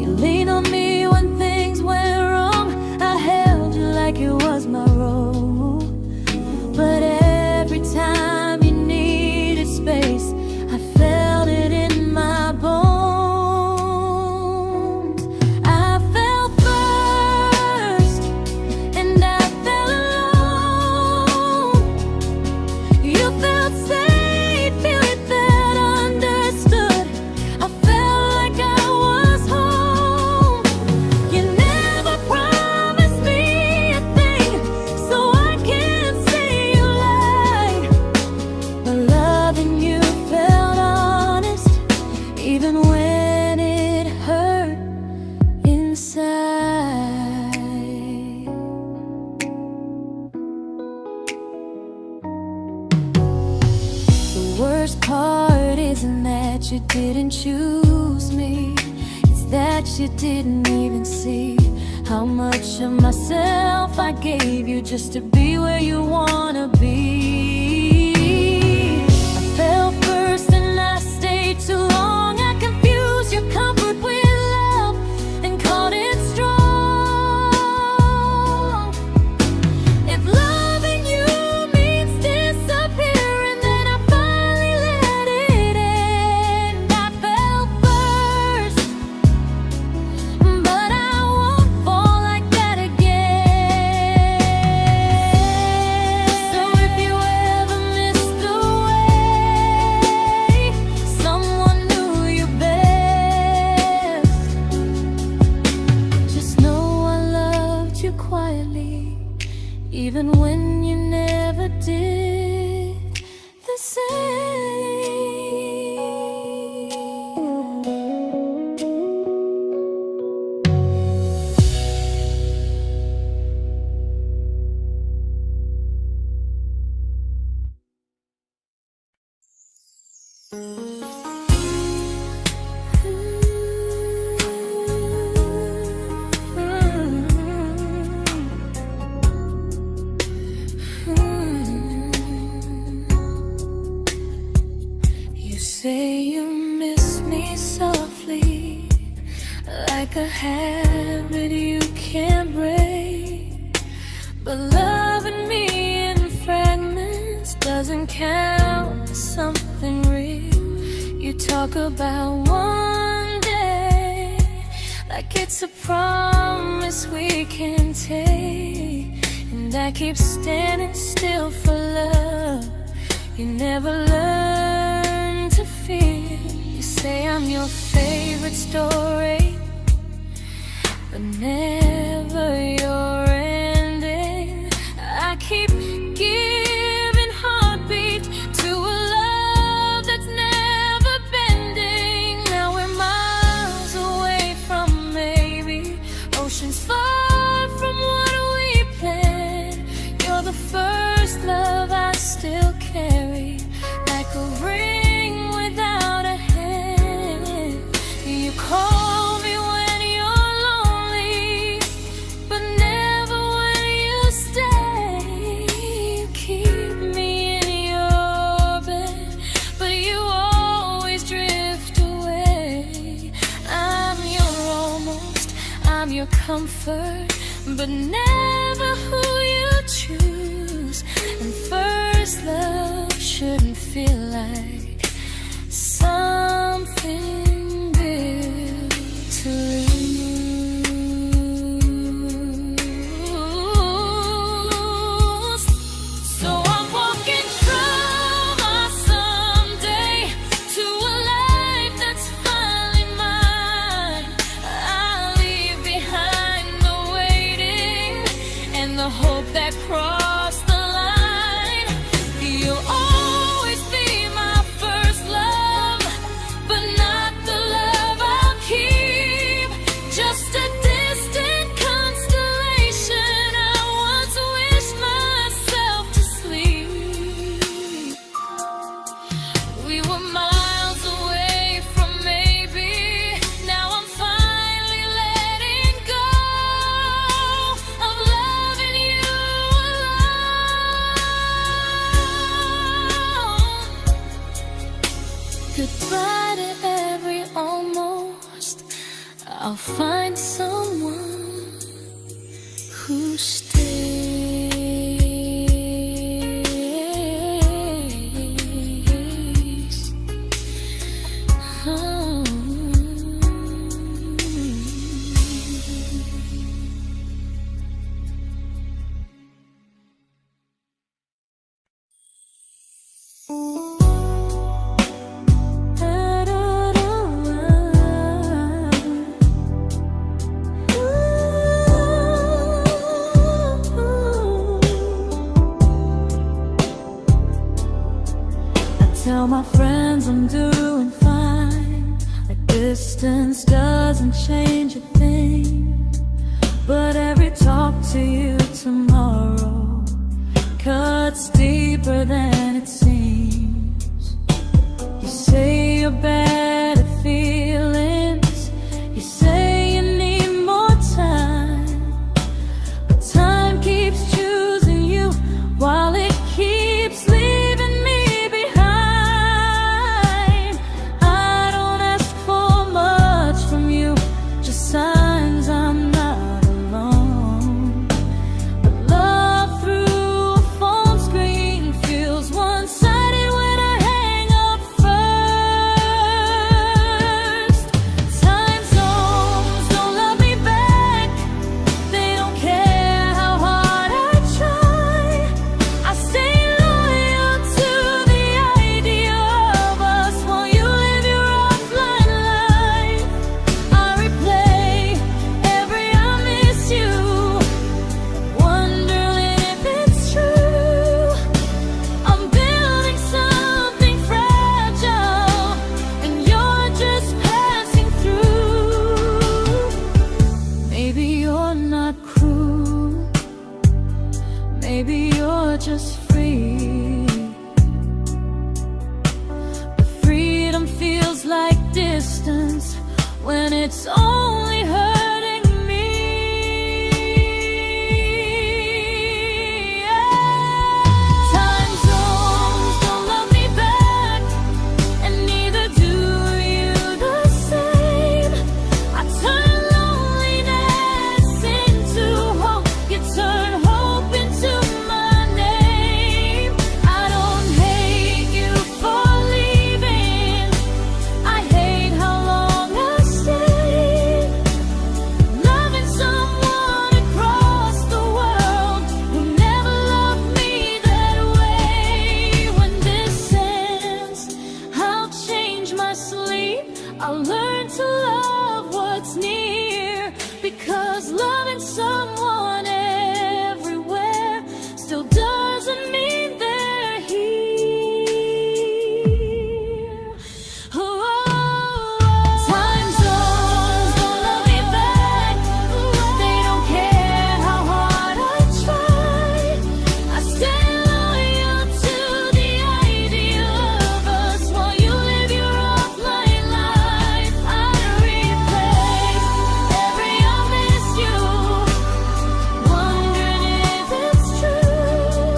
A: You leaned on me when things went wrong. I held you like it was my role. But every time you needed space, I felt it in my bones. I fell first, and I fell alone. You felt safe. worst part isn't that you didn't choose me, it's that you didn't even see how much of myself I gave you just to be where you wanna be. I fell first and I stayed too long. I confused your comfort with love and called it strong. If loving you means disappearing, then I finally let it end. I fell first, but I won't fall like that again. So if you ever missed the way someone knew you best, just know I loved you quietly, even when you never did the same. You say you miss me softly, like a habit you can't break. But loving me in fragments doesn't count as something real. You talk about one day like it's a promise we can take, and I keep standing still for love. You never learn to feel. You say I'm your favorite story, but never your ending. I keep giving heartbeat to a love that's never bending. Now we're miles away from maybe oceans far from what we planned. You're the first love I still carry, like a ring without a hand. You call me when you're lonely, but never when you stay. You keep me in your bed, but you always drift away. I'm your almost, I'm your comfort, but never who you choose. And first love shouldn't feel like something built to lose. So I'm walking through my someday to a life that's finally mine. I'll leave behind the waiting and the hope that crossed the line. You'll always be my first love, but not the love I'll keep. Just a distant constellation I once wished myself to sleep. We were miles away from maybe. Now I'm finally letting go of loving you alone. Goodbye to every almost. I'll find someone who stays. Oh. Tell my friends I'm doing fine, that distance doesn't change a thing. But every talk to you tomorrow cuts deeper than it seems. your better feelings. You say you need more time, but time keeps choosing you while it keeps leaving me behind. I don't ask for much from you, just signs I'm not alone. But love through a phone screen feels one-sided when I hang up first. Time zones don't love me back. They don't care how hard I try. I stay loyal to the idea of us while you live your offline life. I replay every I miss you, wondering if it's true. I'm building something fragile, and you're just passing through. Maybe you're not cruel, maybe you're just free. But freedom feels like distance when it's only hurting me. Time zones don't love me back, and neither do you the same. I turn loneliness into hope, you turn hope into my name. I don't hate you for leaving, I hate how long I stayed. Loving someone across the world who never loved me that way. When this ends, I'll change my sleep, I'll learn to love what's near, because loving someone everywhere still doesn't mean they're here. Time zones don't love me back. They don't care how hard I try. I stay loyal to the idea of us while you live your offline life. I replay every I miss you, wondering if it's true.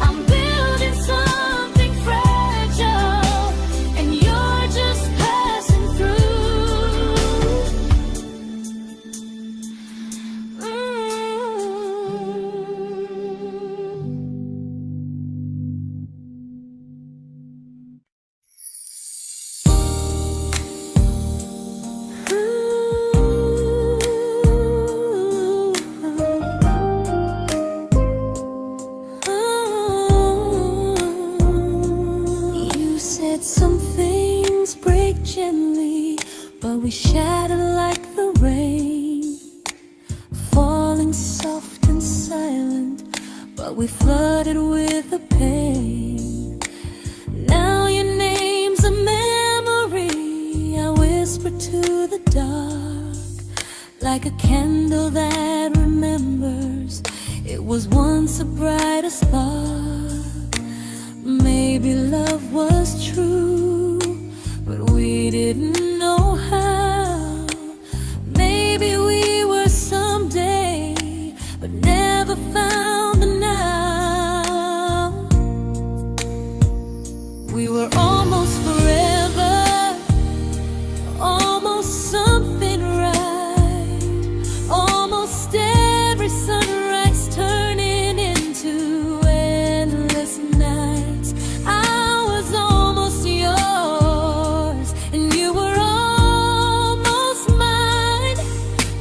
A: I'm building something fragile, and you're just passing through. You said some things break gently, but we shatter like the rain, falling soft and silent, but we flooded with the pain. Now your name's a memory I whisper to the dark, like a candle that remembers it was once a brighter spark. Maybe love was true, but we didn't know how. Maybe we were someday, but never found the now. We were almost forever, almost something right, almost every sunrise turning into endless nights. I was almost yours, and you were almost mine,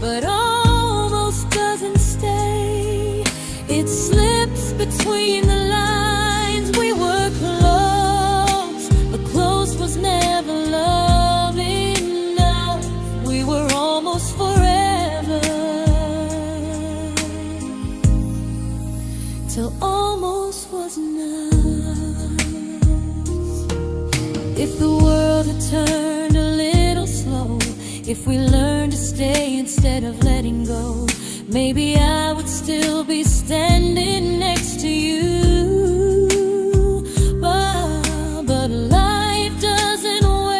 A: but almost doesn't stay. It slips between the lines. We were close, but close was never love enough. We were almost forever, till almost was enough. If the world had turned a little slow, if we learned to stay instead of letting go, maybe I would still be standing next to you. But life doesn't wait.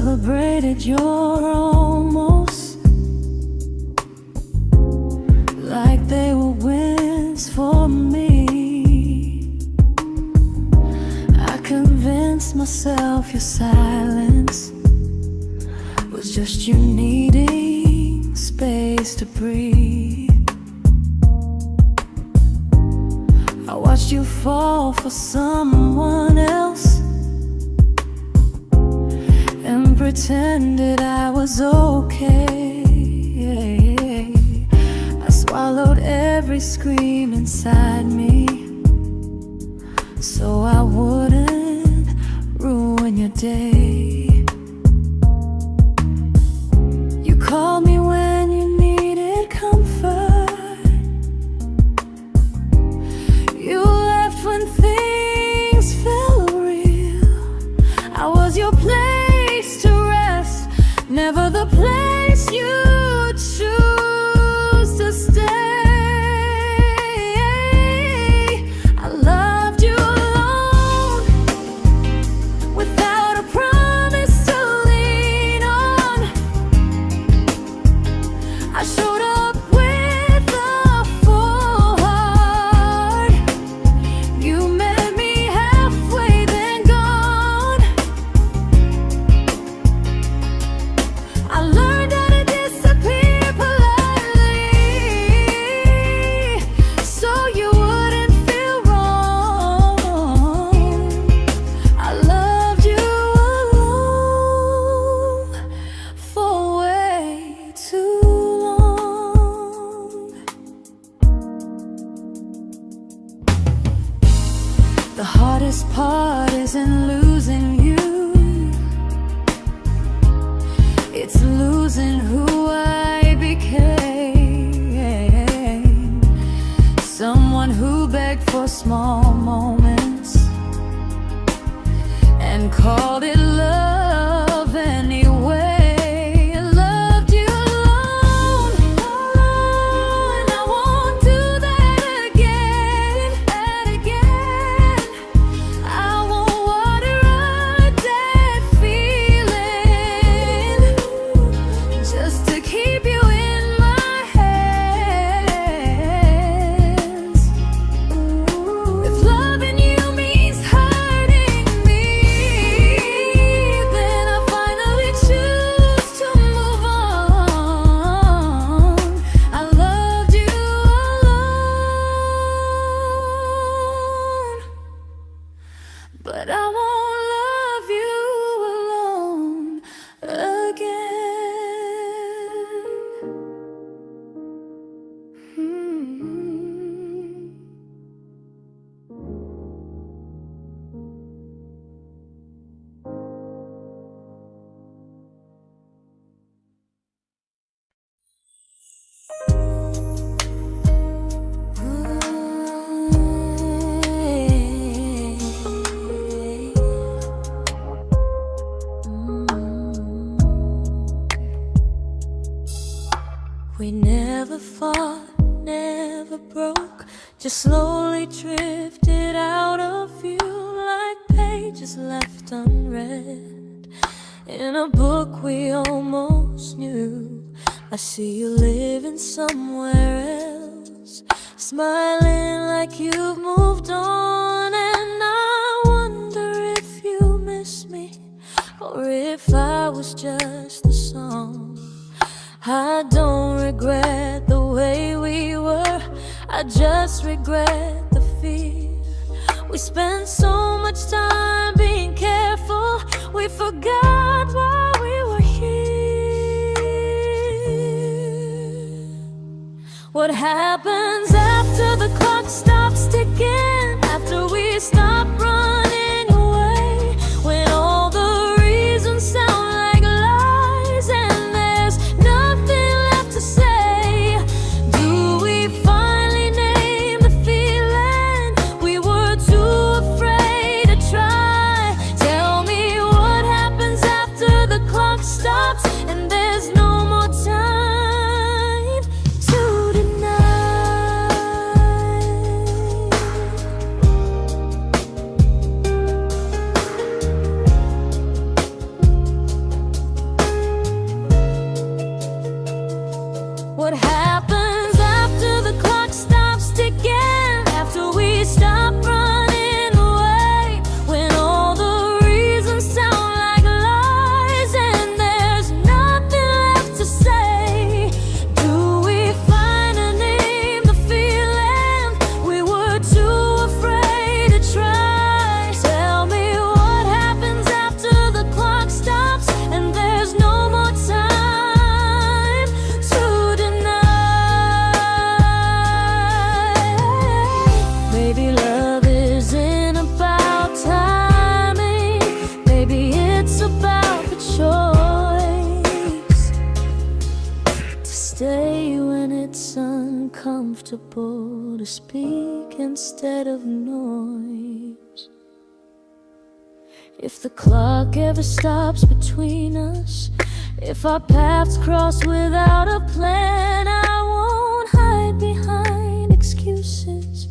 A: celebrated your almost like they were wins for me. I convinced myself your silence was just you needing space to breathe. I watched you fall for someone else and pretended I was okay. I swallowed every scream inside me so I wouldn't ruin your day. You called me when you needed comfort. You left when things felt real. I was your place to rest, never the place you choose to stay. I loved you alone, without a promise to lean on. I showed up with a full heart. You met me halfway, then gone. I learned how to disappear politely, so you wouldn't feel wrong. I loved you alone for way too long. The hardest part isn't losing you, it's losing who I became. Someone who begged for small moments and called it love anyway. I loved you alone, and I won't do that again. I won't water a dead feeling just to keep you in my hands. If loving you means hurting me, then I finally choose to move on. I loved you alone, but I won't love you alone again. We never fought, never broke, just slowly drifted out of view like pages left unread in a book we almost knew. I see you living somewhere else, smiling like you've moved on, and I wonder if you miss me or if I was just the song. I don't regret the way we were, I just regret the fear. We spent so much time being careful, we forgot why we were here. What happens after the clock stops ticking, after we stop running away, when all the reasons sound like lies and there's nothing left to say? Do we finally name the feeling we were too afraid to try? Tell me what happens after the clock stops and there's no more time to deny. comfortable to speak instead of noise. If the clock ever stops between us, if our paths cross without a plan, I won't hide behind excuses.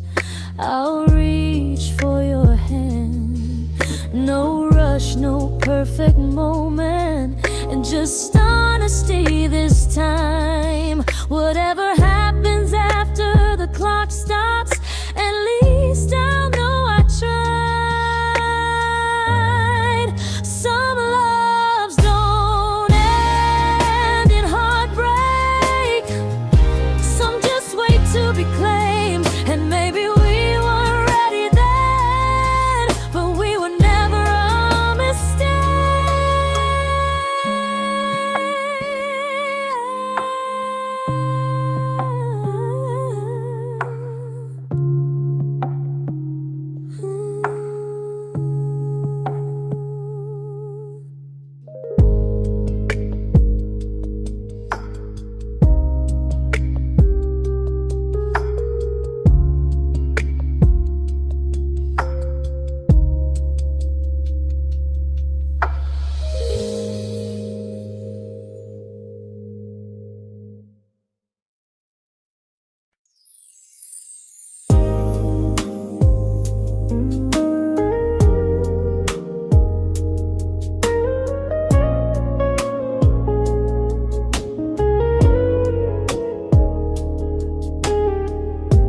A: I'll reach for your hand. No rush, no perfect moment, and just honesty this time. Whatever happens after the clock stops, at least I'll know I tried. Some loves don't end in heartbreak, some just wait to be claimed. And maybe we weren't ready then, but we were never a mistake.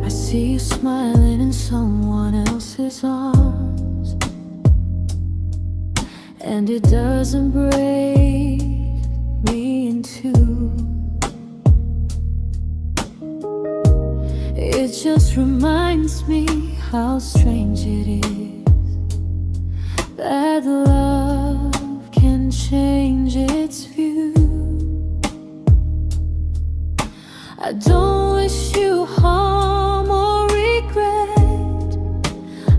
A: I see you smiling in someone else's arms, and it doesn't break me in two. It just reminds me how strange it is that love can change its view. I don't wish you harm or regret,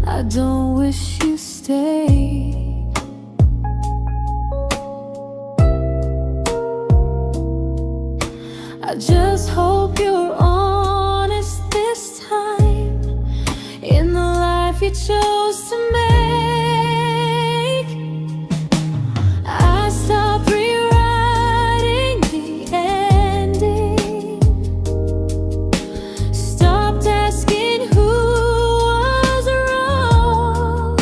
A: I don't wish you stay. I just hope you're honest this time in the life you chose to make. I stopped rewriting the ending, stopped asking who was wrong.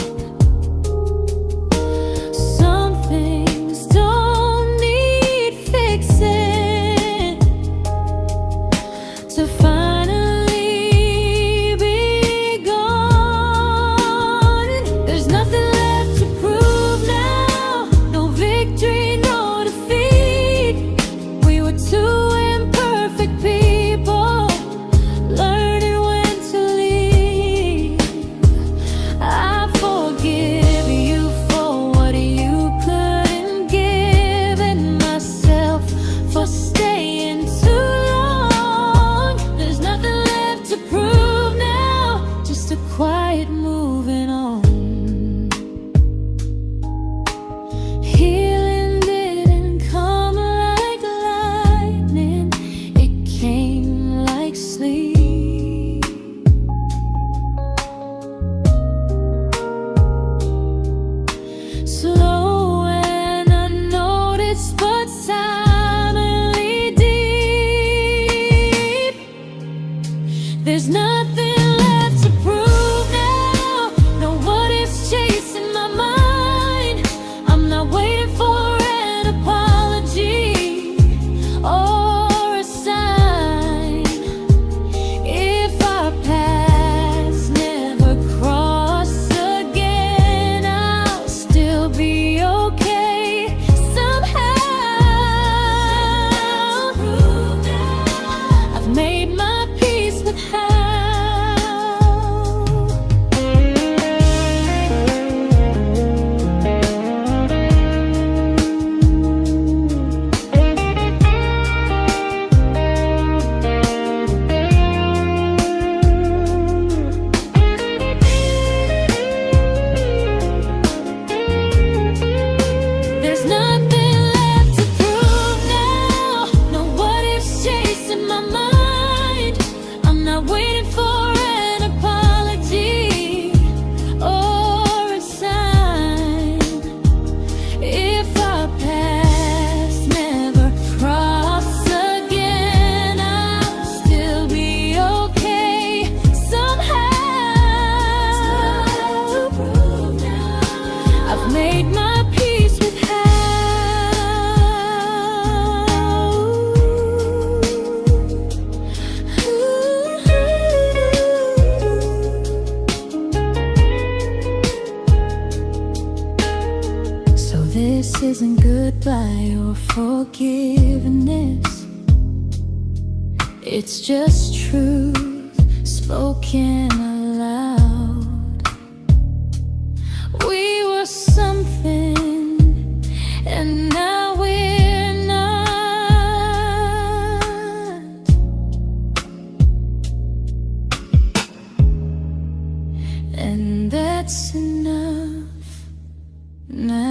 A: made my peace with how. So this isn't goodbye or forgiveness, it's just truth spoken aloud. We were something, and now we're not. And that's enough now.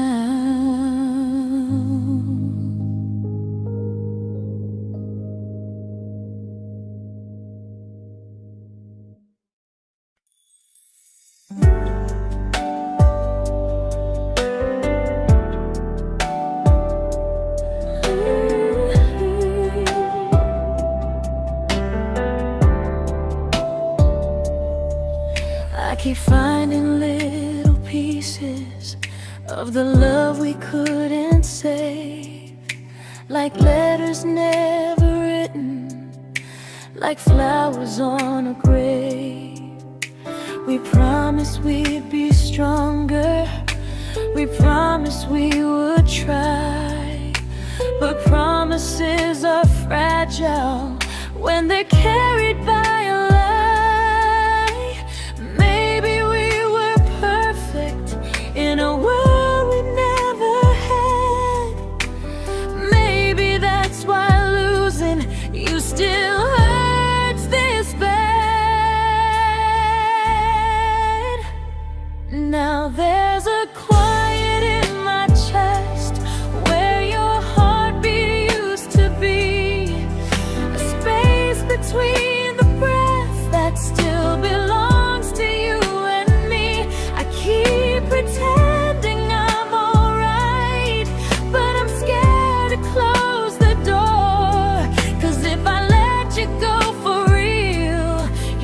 A: I keep finding little pieces of the love we couldn't save, like letters never written, like flowers on a grave. We promised we'd be stronger, we promised we would try, but promises are fragile when they're carried by a lie. Maybe we were perfect in a world we never had. Maybe that's why losing you still hurts this bad. Now there's a quiet in my chest where your heartbeat used to be, a space between the breaths that still belongs to you and me. I keep pretending I'm alright, but I'm scared to close the door, 'cause if I let you go for real,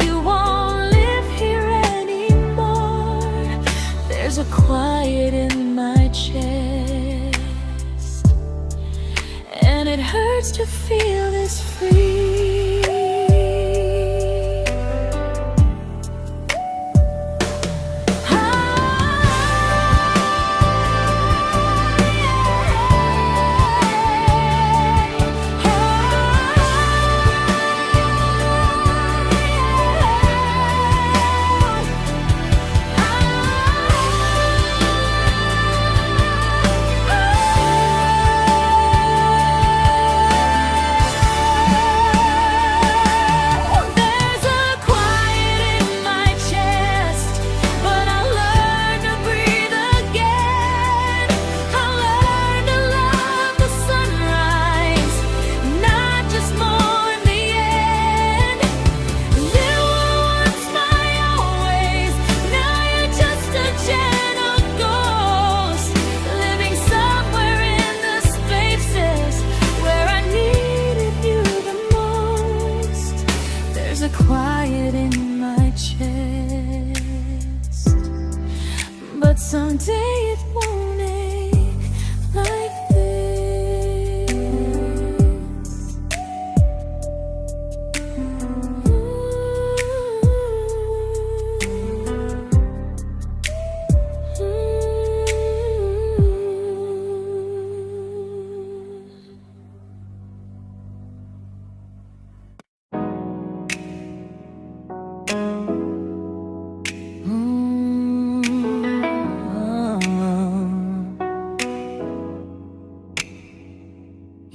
A: you won't live here anymore. There's a quiet in my chest, and it hurts to feel this free. Quiet in my chest, but someday it won't ache like this.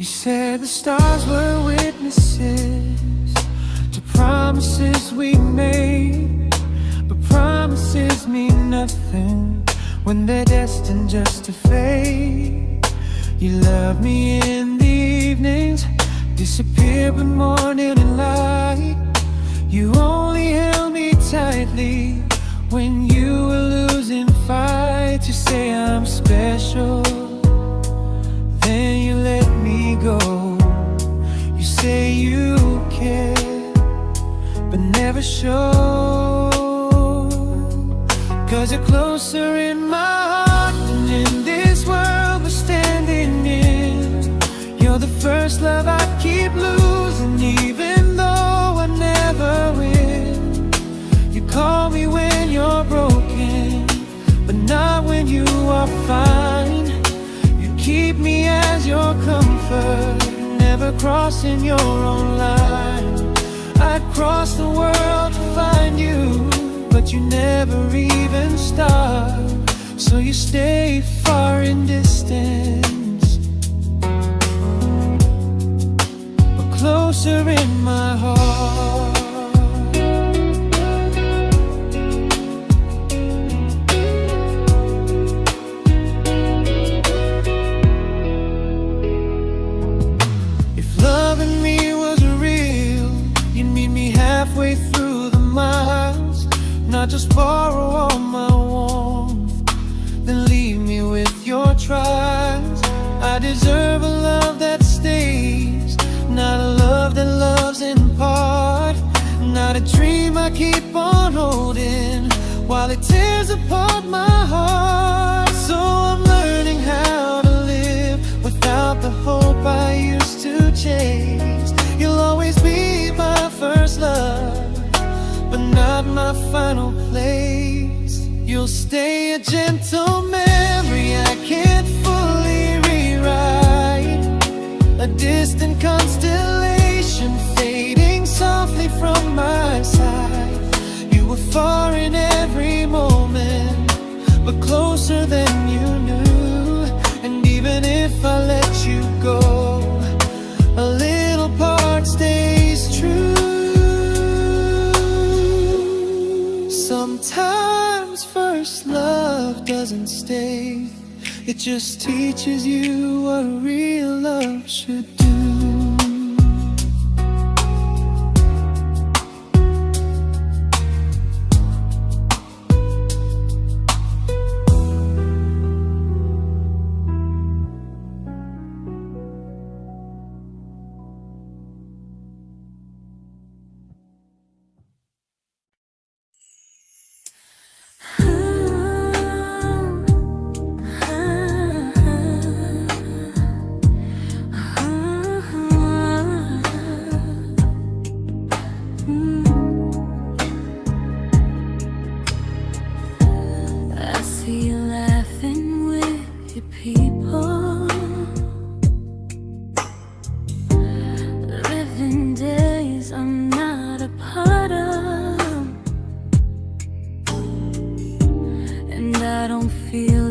B: You said the stars were witnesses to promises we made, but promises mean nothing when they're destined just to fade. You love me in the evenings, disappear but morning and light. You only held me tightly when you were losing fights. You say I'm special, then you let me go. You say you care, but never show, 'cause you're closer in my heart than in prefer never crossing your own line. I'd cross the world to find you, but you never even start. So you stay far in distance, but closer in my heart. Halfway through the miles, not just borrow all my warmth, then leave me with your trials. I deserve a love that stays, not a love that loves in part, not a dream I keep on holding while it tears apart my heart. So I'm learning how to live without the hope I used to chase. You'll always be my first love, but not my final place. You'll stay a gentle memory I can't fully rewrite, a distant constellation fading softly from my side. You were far in every moment, but closer than you knew. And even if I let you go, a little part stays true. Sometimes first love doesn't stay, it just teaches you what real love should do.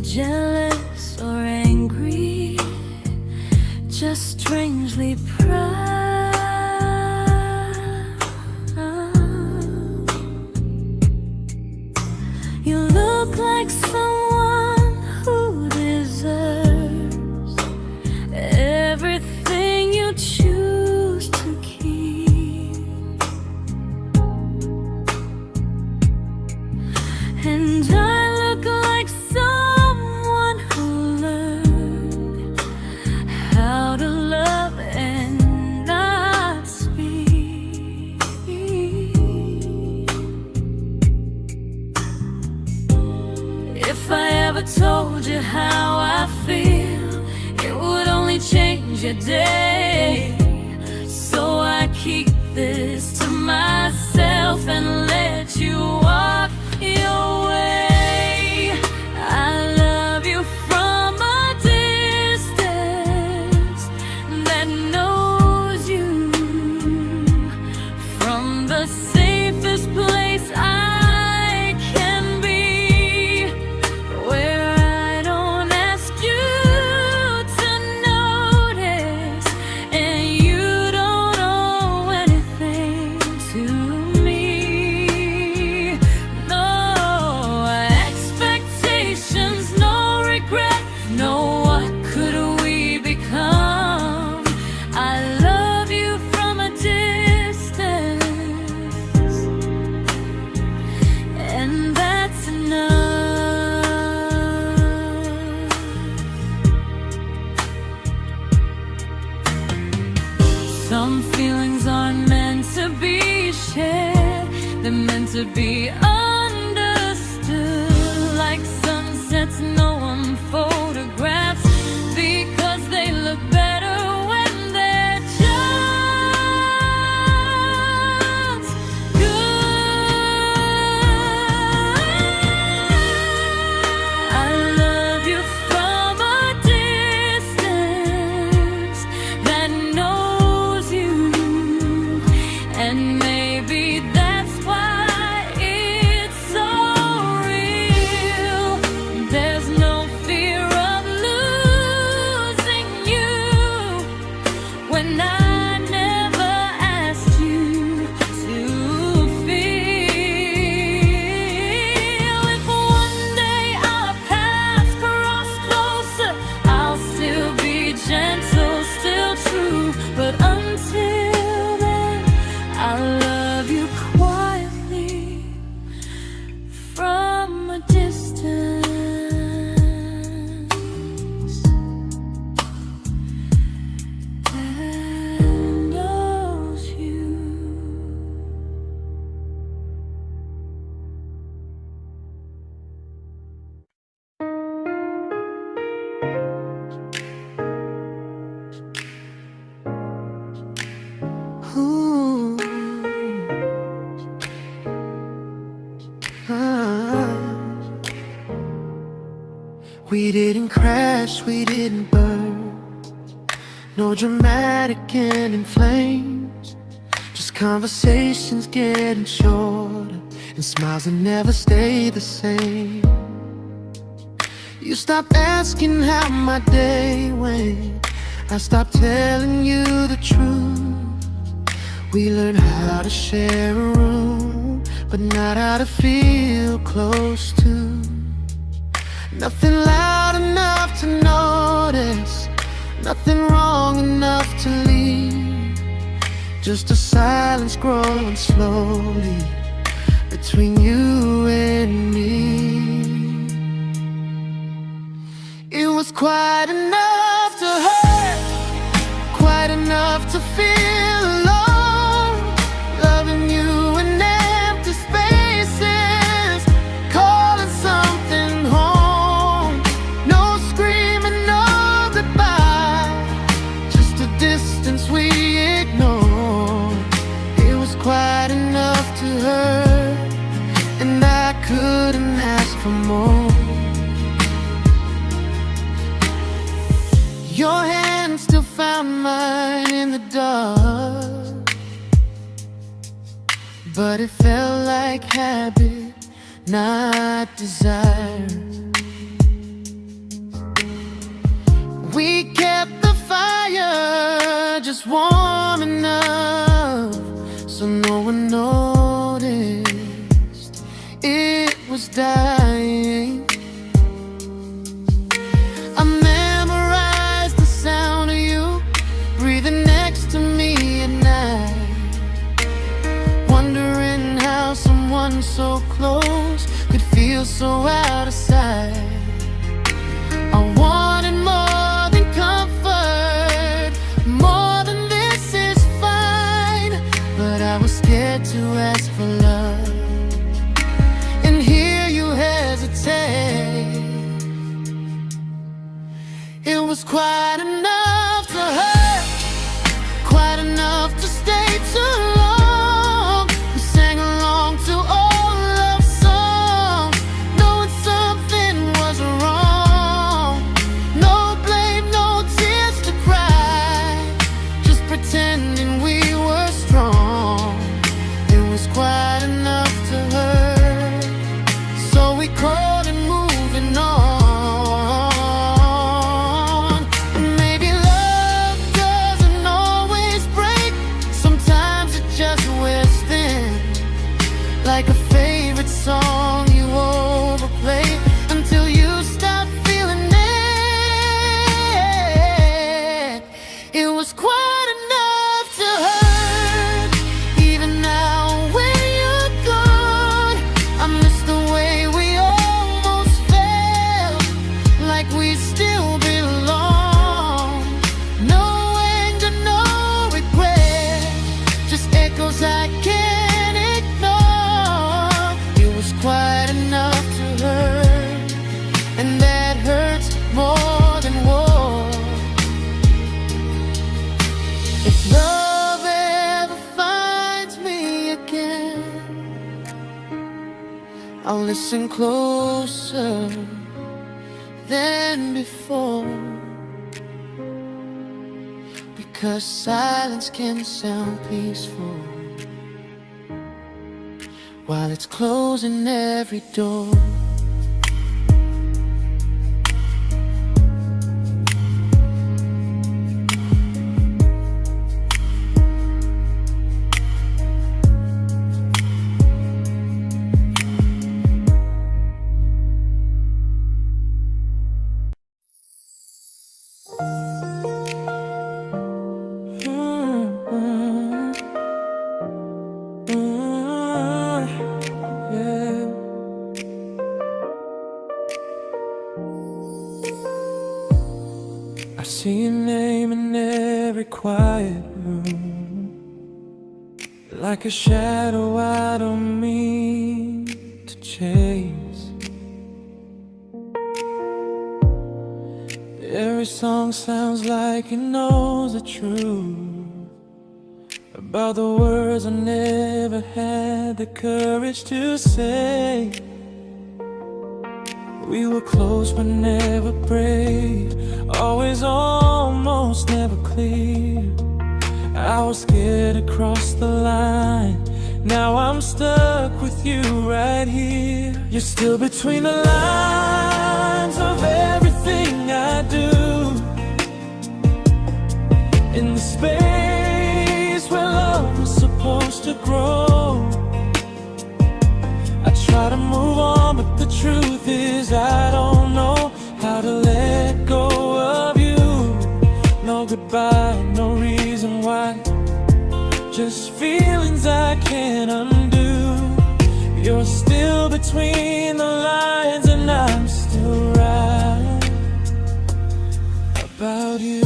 A: Jealous or angry, just strangely proud. You look like someone who deserves everything you choose to keep. And I look like someone who learned how to love and not speak. If I ever told you how I feel, it would only change your day. So I keep this to myself and let you walk your way. I love you from a distance that knows you, from the safest place I can be, where I don't ask you to notice and you don't owe anything to me. No expectations, no regret, no what could we become. I love you from a distance, and that's enough. Some feelings aren't meant to be shared, they're meant to be understood. Like sunsets no one photographs, because they look better when they're just good. I love you from a distance
B: didn't crash, we didn't burn. No dramatic end in flames, just conversations getting shorter and smiles that never stay the same. You stopped asking how my day went, I stopped telling you the truth. We learned how to share a room, but not how to feel close to. Nothing loud enough to notice, nothing wrong enough to leave. Just a silence growing slowly between you and me. It was quite enough to hurt, quite enough to feel alone. Loving you in empty spaces, calling something home. No screaming, no goodbye, just a distance we ignored. It was quite enough to hurt, and I couldn't ask for more. Your hand still found mine in the dark, but it felt like habit, not desire. We kept the fire just warm enough so no one noticed it was dying. I memorized the sound of you breathing next to me at night, wondering how someone so close could feel so out of sight. I wanted more than comfort, more than this is fine, but I was scared to ask for love and hear you hesitate. It was quite enough to hurt, quite enough to stay too long. We sang along to old love songs, knowing something was wrong. No blame, no tears to cry, just pretending we were strong. It was quite enough to hurt, so we crawled and moving on. Like a favorite song you overplay until you stop feeling it. It was quite enough to hurt. Even now when you're gone, I miss the way we almost felt, like we still belong. No anger, no regret, just echoes I can't ignore. It was quite enough to hurt, and that hurts more than war. If love ever finds me again, I'll listen closer than before, because silence can sound peaceful while it's closing every door. I see your name in every quiet room, like a shadow I don't mean to chase. Every song sounds like it knows the truth about the words I never had the courage to say. We were close but never brave, always almost, never clear. I was scared to cross the line, now I'm stuck with you right here. You're still between the lines of everything I do, in the space where love was supposed to grow. I try to move on, but the truth is I don't know how to let go of you. No goodbye, no reason why, just feelings I can't undo. You're still between the lines and I'm still right about you.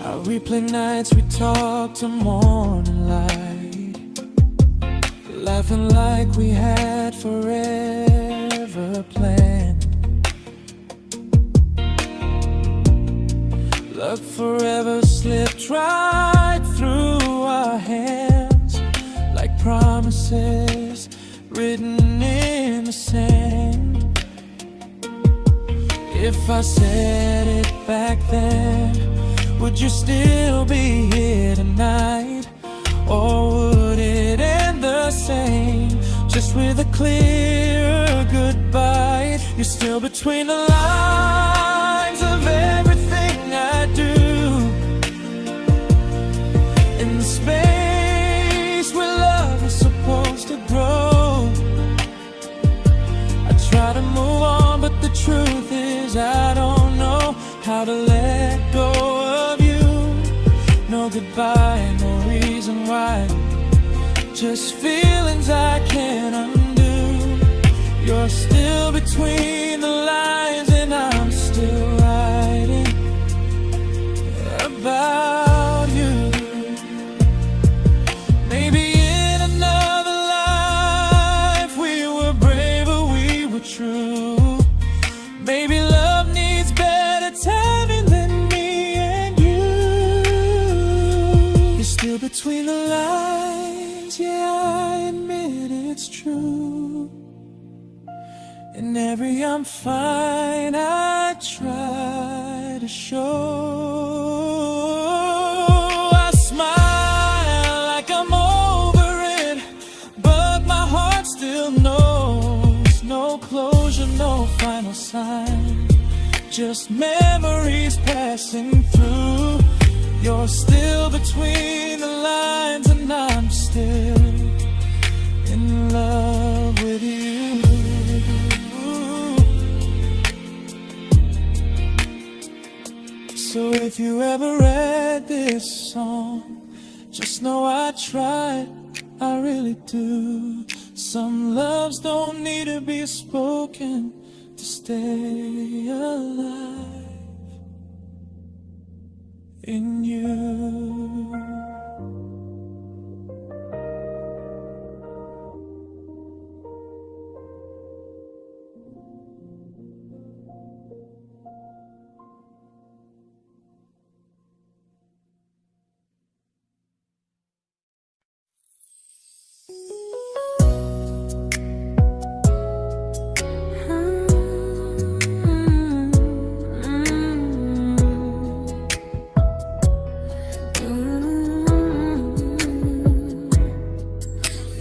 B: I replay nights we talk to morning light, laughing like we had forever planned. Luck forever slipped right through our hands, like promises written in the sand. If I said it back then, would you still be here tonight? Or would it end the same, just with a clear goodbye? You're still between the lines of everything I do, in the space where love is supposed to grow. I try to move on, but the truth is I don't know how to let go of you. No goodbye, no reason why, just feelings I can't undo. You're still between the lines and I'm still writing about you. Maybe in another life we were braver, we were true. Maybe love needs better timing than me and you. You're still between the lines, yeah, I admit it's true. In every I'm fine I try to show. I smile like I'm over it, but my heart still knows. No closure, no final sign, just memories passing through. You're still between the lines and I'm still in love with you. So if you ever read this song, just know I tried, I really do. Some loves don't need to be spoken to stay alive in you.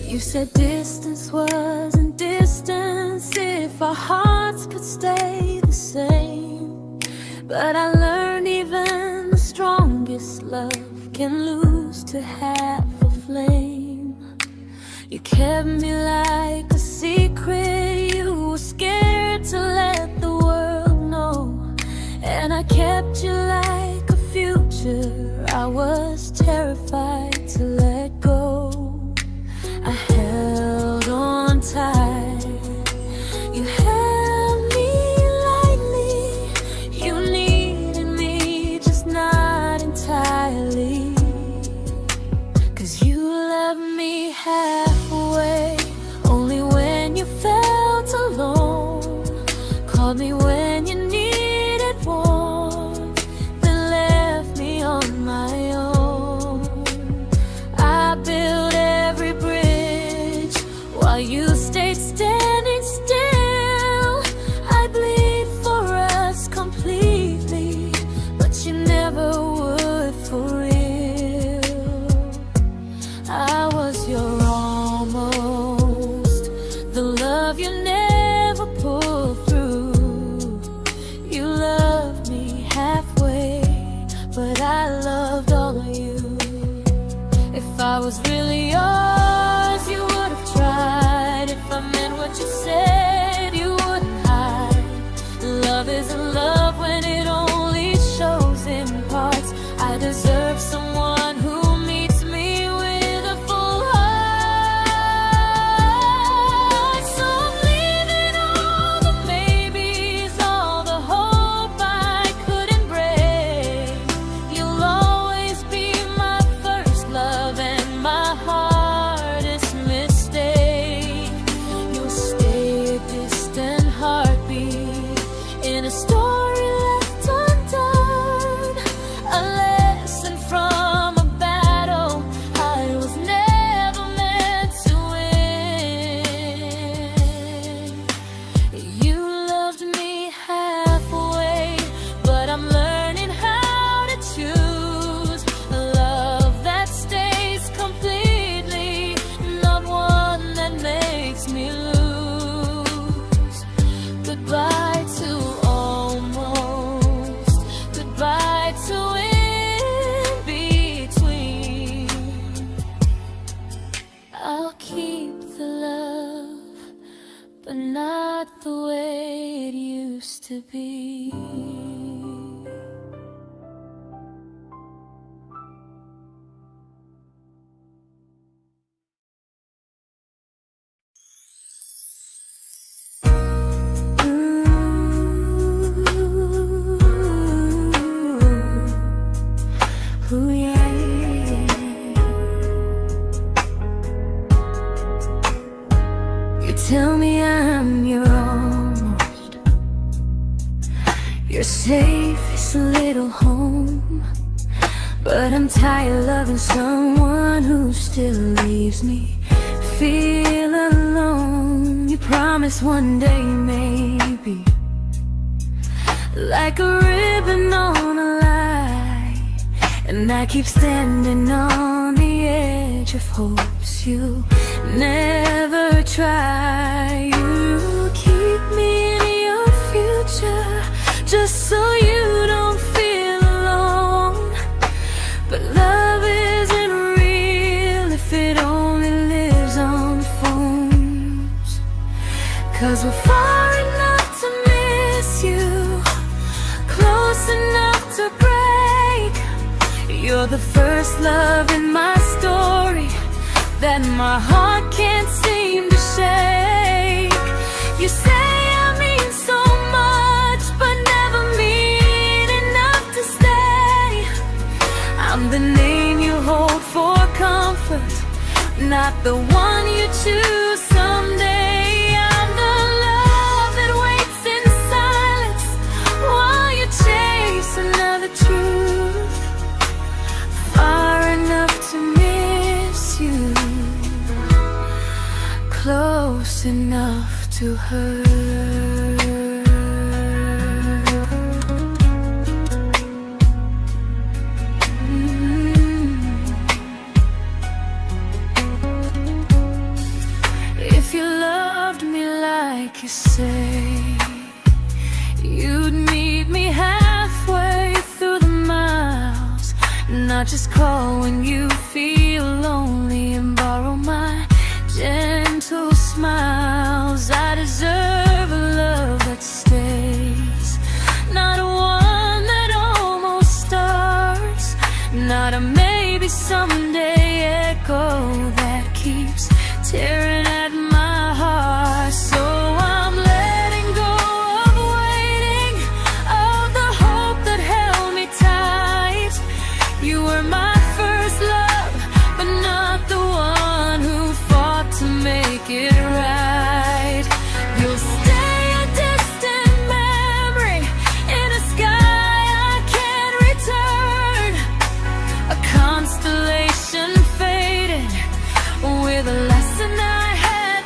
A: You said distance wasn't distance if our hearts could stay the same. But I learned even the strongest love can lose to half a flame. You kept me like a secret, you were scared to let the world know. And I kept you like a future, I was terrified to let go. I held on tight, you held me lightly. You needed me, just not entirely. 'Cause you loved me halfway, only when you felt alone. Called me when you needed warmth, then left me on my own. I you stayed standing still. I bleed for us completely, but you never would for real. I was your almost, the love you never pulled through. You loved me halfway, but I loved all of you. If I was really yours, you would have tried. If I meant what you said, you wouldn't hide. Love isn't love when it only shows in parts. I deserve someone who meets me with a full heart. So I'm leaving all the maybes, all the hope I couldn't break. You'll always be my first love and my hardest mistake. You'll stay a distant heartbeat in a story left undone, a lesson from a battle I was never meant to win. You loved me halfway, but I'm learning how to choose a love that stays completely, not one that makes me lose. Goodbye to almost, goodbye to in between. I'll keep the love, but not the way it used to be. Ooh, yeah, yeah. You tell me I'm your almost, your safest little home, but I'm tired loving someone who still leaves me feel alone. You promise one day maybe, like a ribbon on a line, and I keep standing on the edge of hopes you never try. You keep me in your future just so you don't feel alone. But love isn't real if it only lives on phones. 'Cause we're far enough to miss you, close enough to break. You're the first love in my story that my heart can't seem to shake. You say I mean so much, but never mean enough to stay. I'm the name you hold for comfort, not the one you choose someday. I'm the love that waits in silence while you chase another truth. Far enough to miss you, close enough to hurt. If you loved me like you say, you'd meet me halfway through the miles, not just call when you feel lonely and borrow my gentle smiles. I deserve a love that stays, not one that almost starts, not a maybe someday echo that keeps tearing at my heart. So I'm letting go of waiting, of the hope that held me tight. You were my first love, but not the one who fought to make it right. You'll stay a distant memory in a sky I can't return, a constellation faded with a lesson I had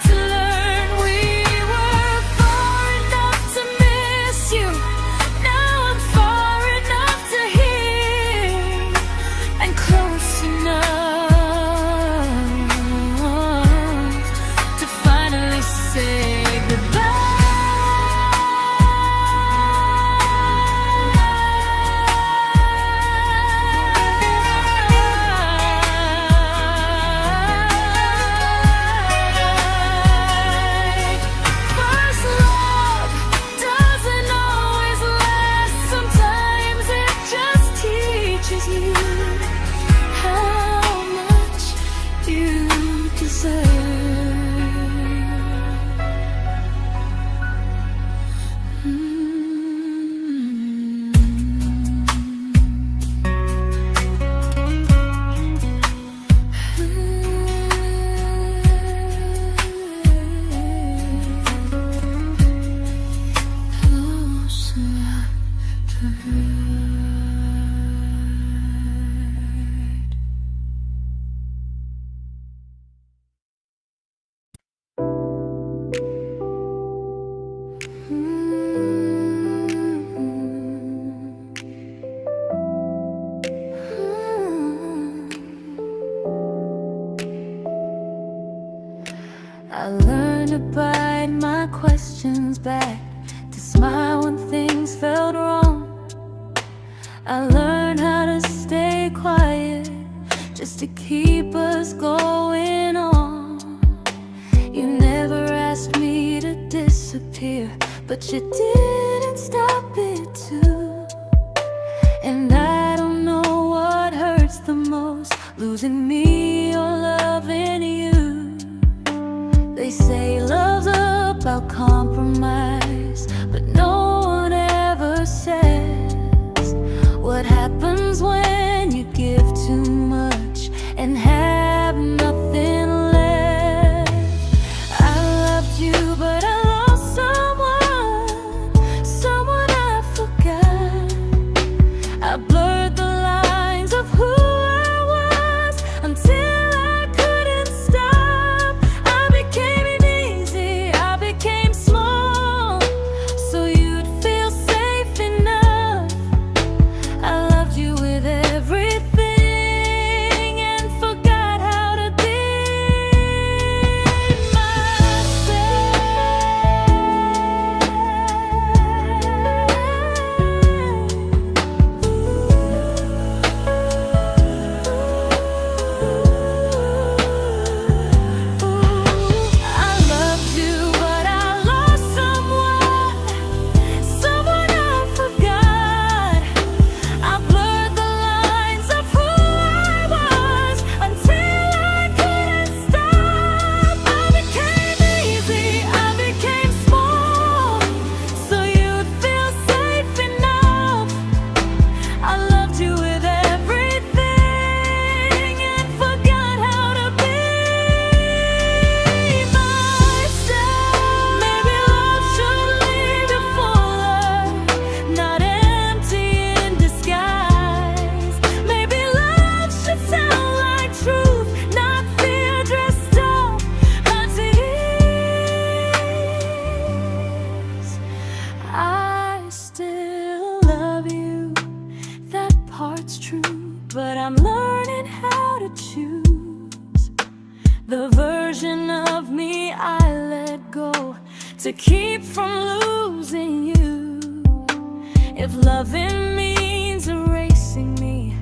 A: I learned to bite my questions back, to smile when things felt wrong. I learned how to stay quiet, just to keep us going on. You never asked me to disappear, but you didn't stop it too. And I don't know what hurts the most, losing me or loving you. They say love's about compromise, but no one ever says what happens when you give too much and have nothing left. I loved you, but I lost someone I forgot. I blurred the lines of who I was until I couldn't stop. I became easy, I became small, so you'd feel safe enough. I loved you with everything and forgot how to be but I'm learning how to choose the version of me I let go to keep from losing you. If loving means erasing me,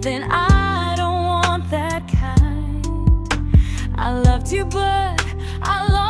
A: then I don't want that kind. I loved you, but I lost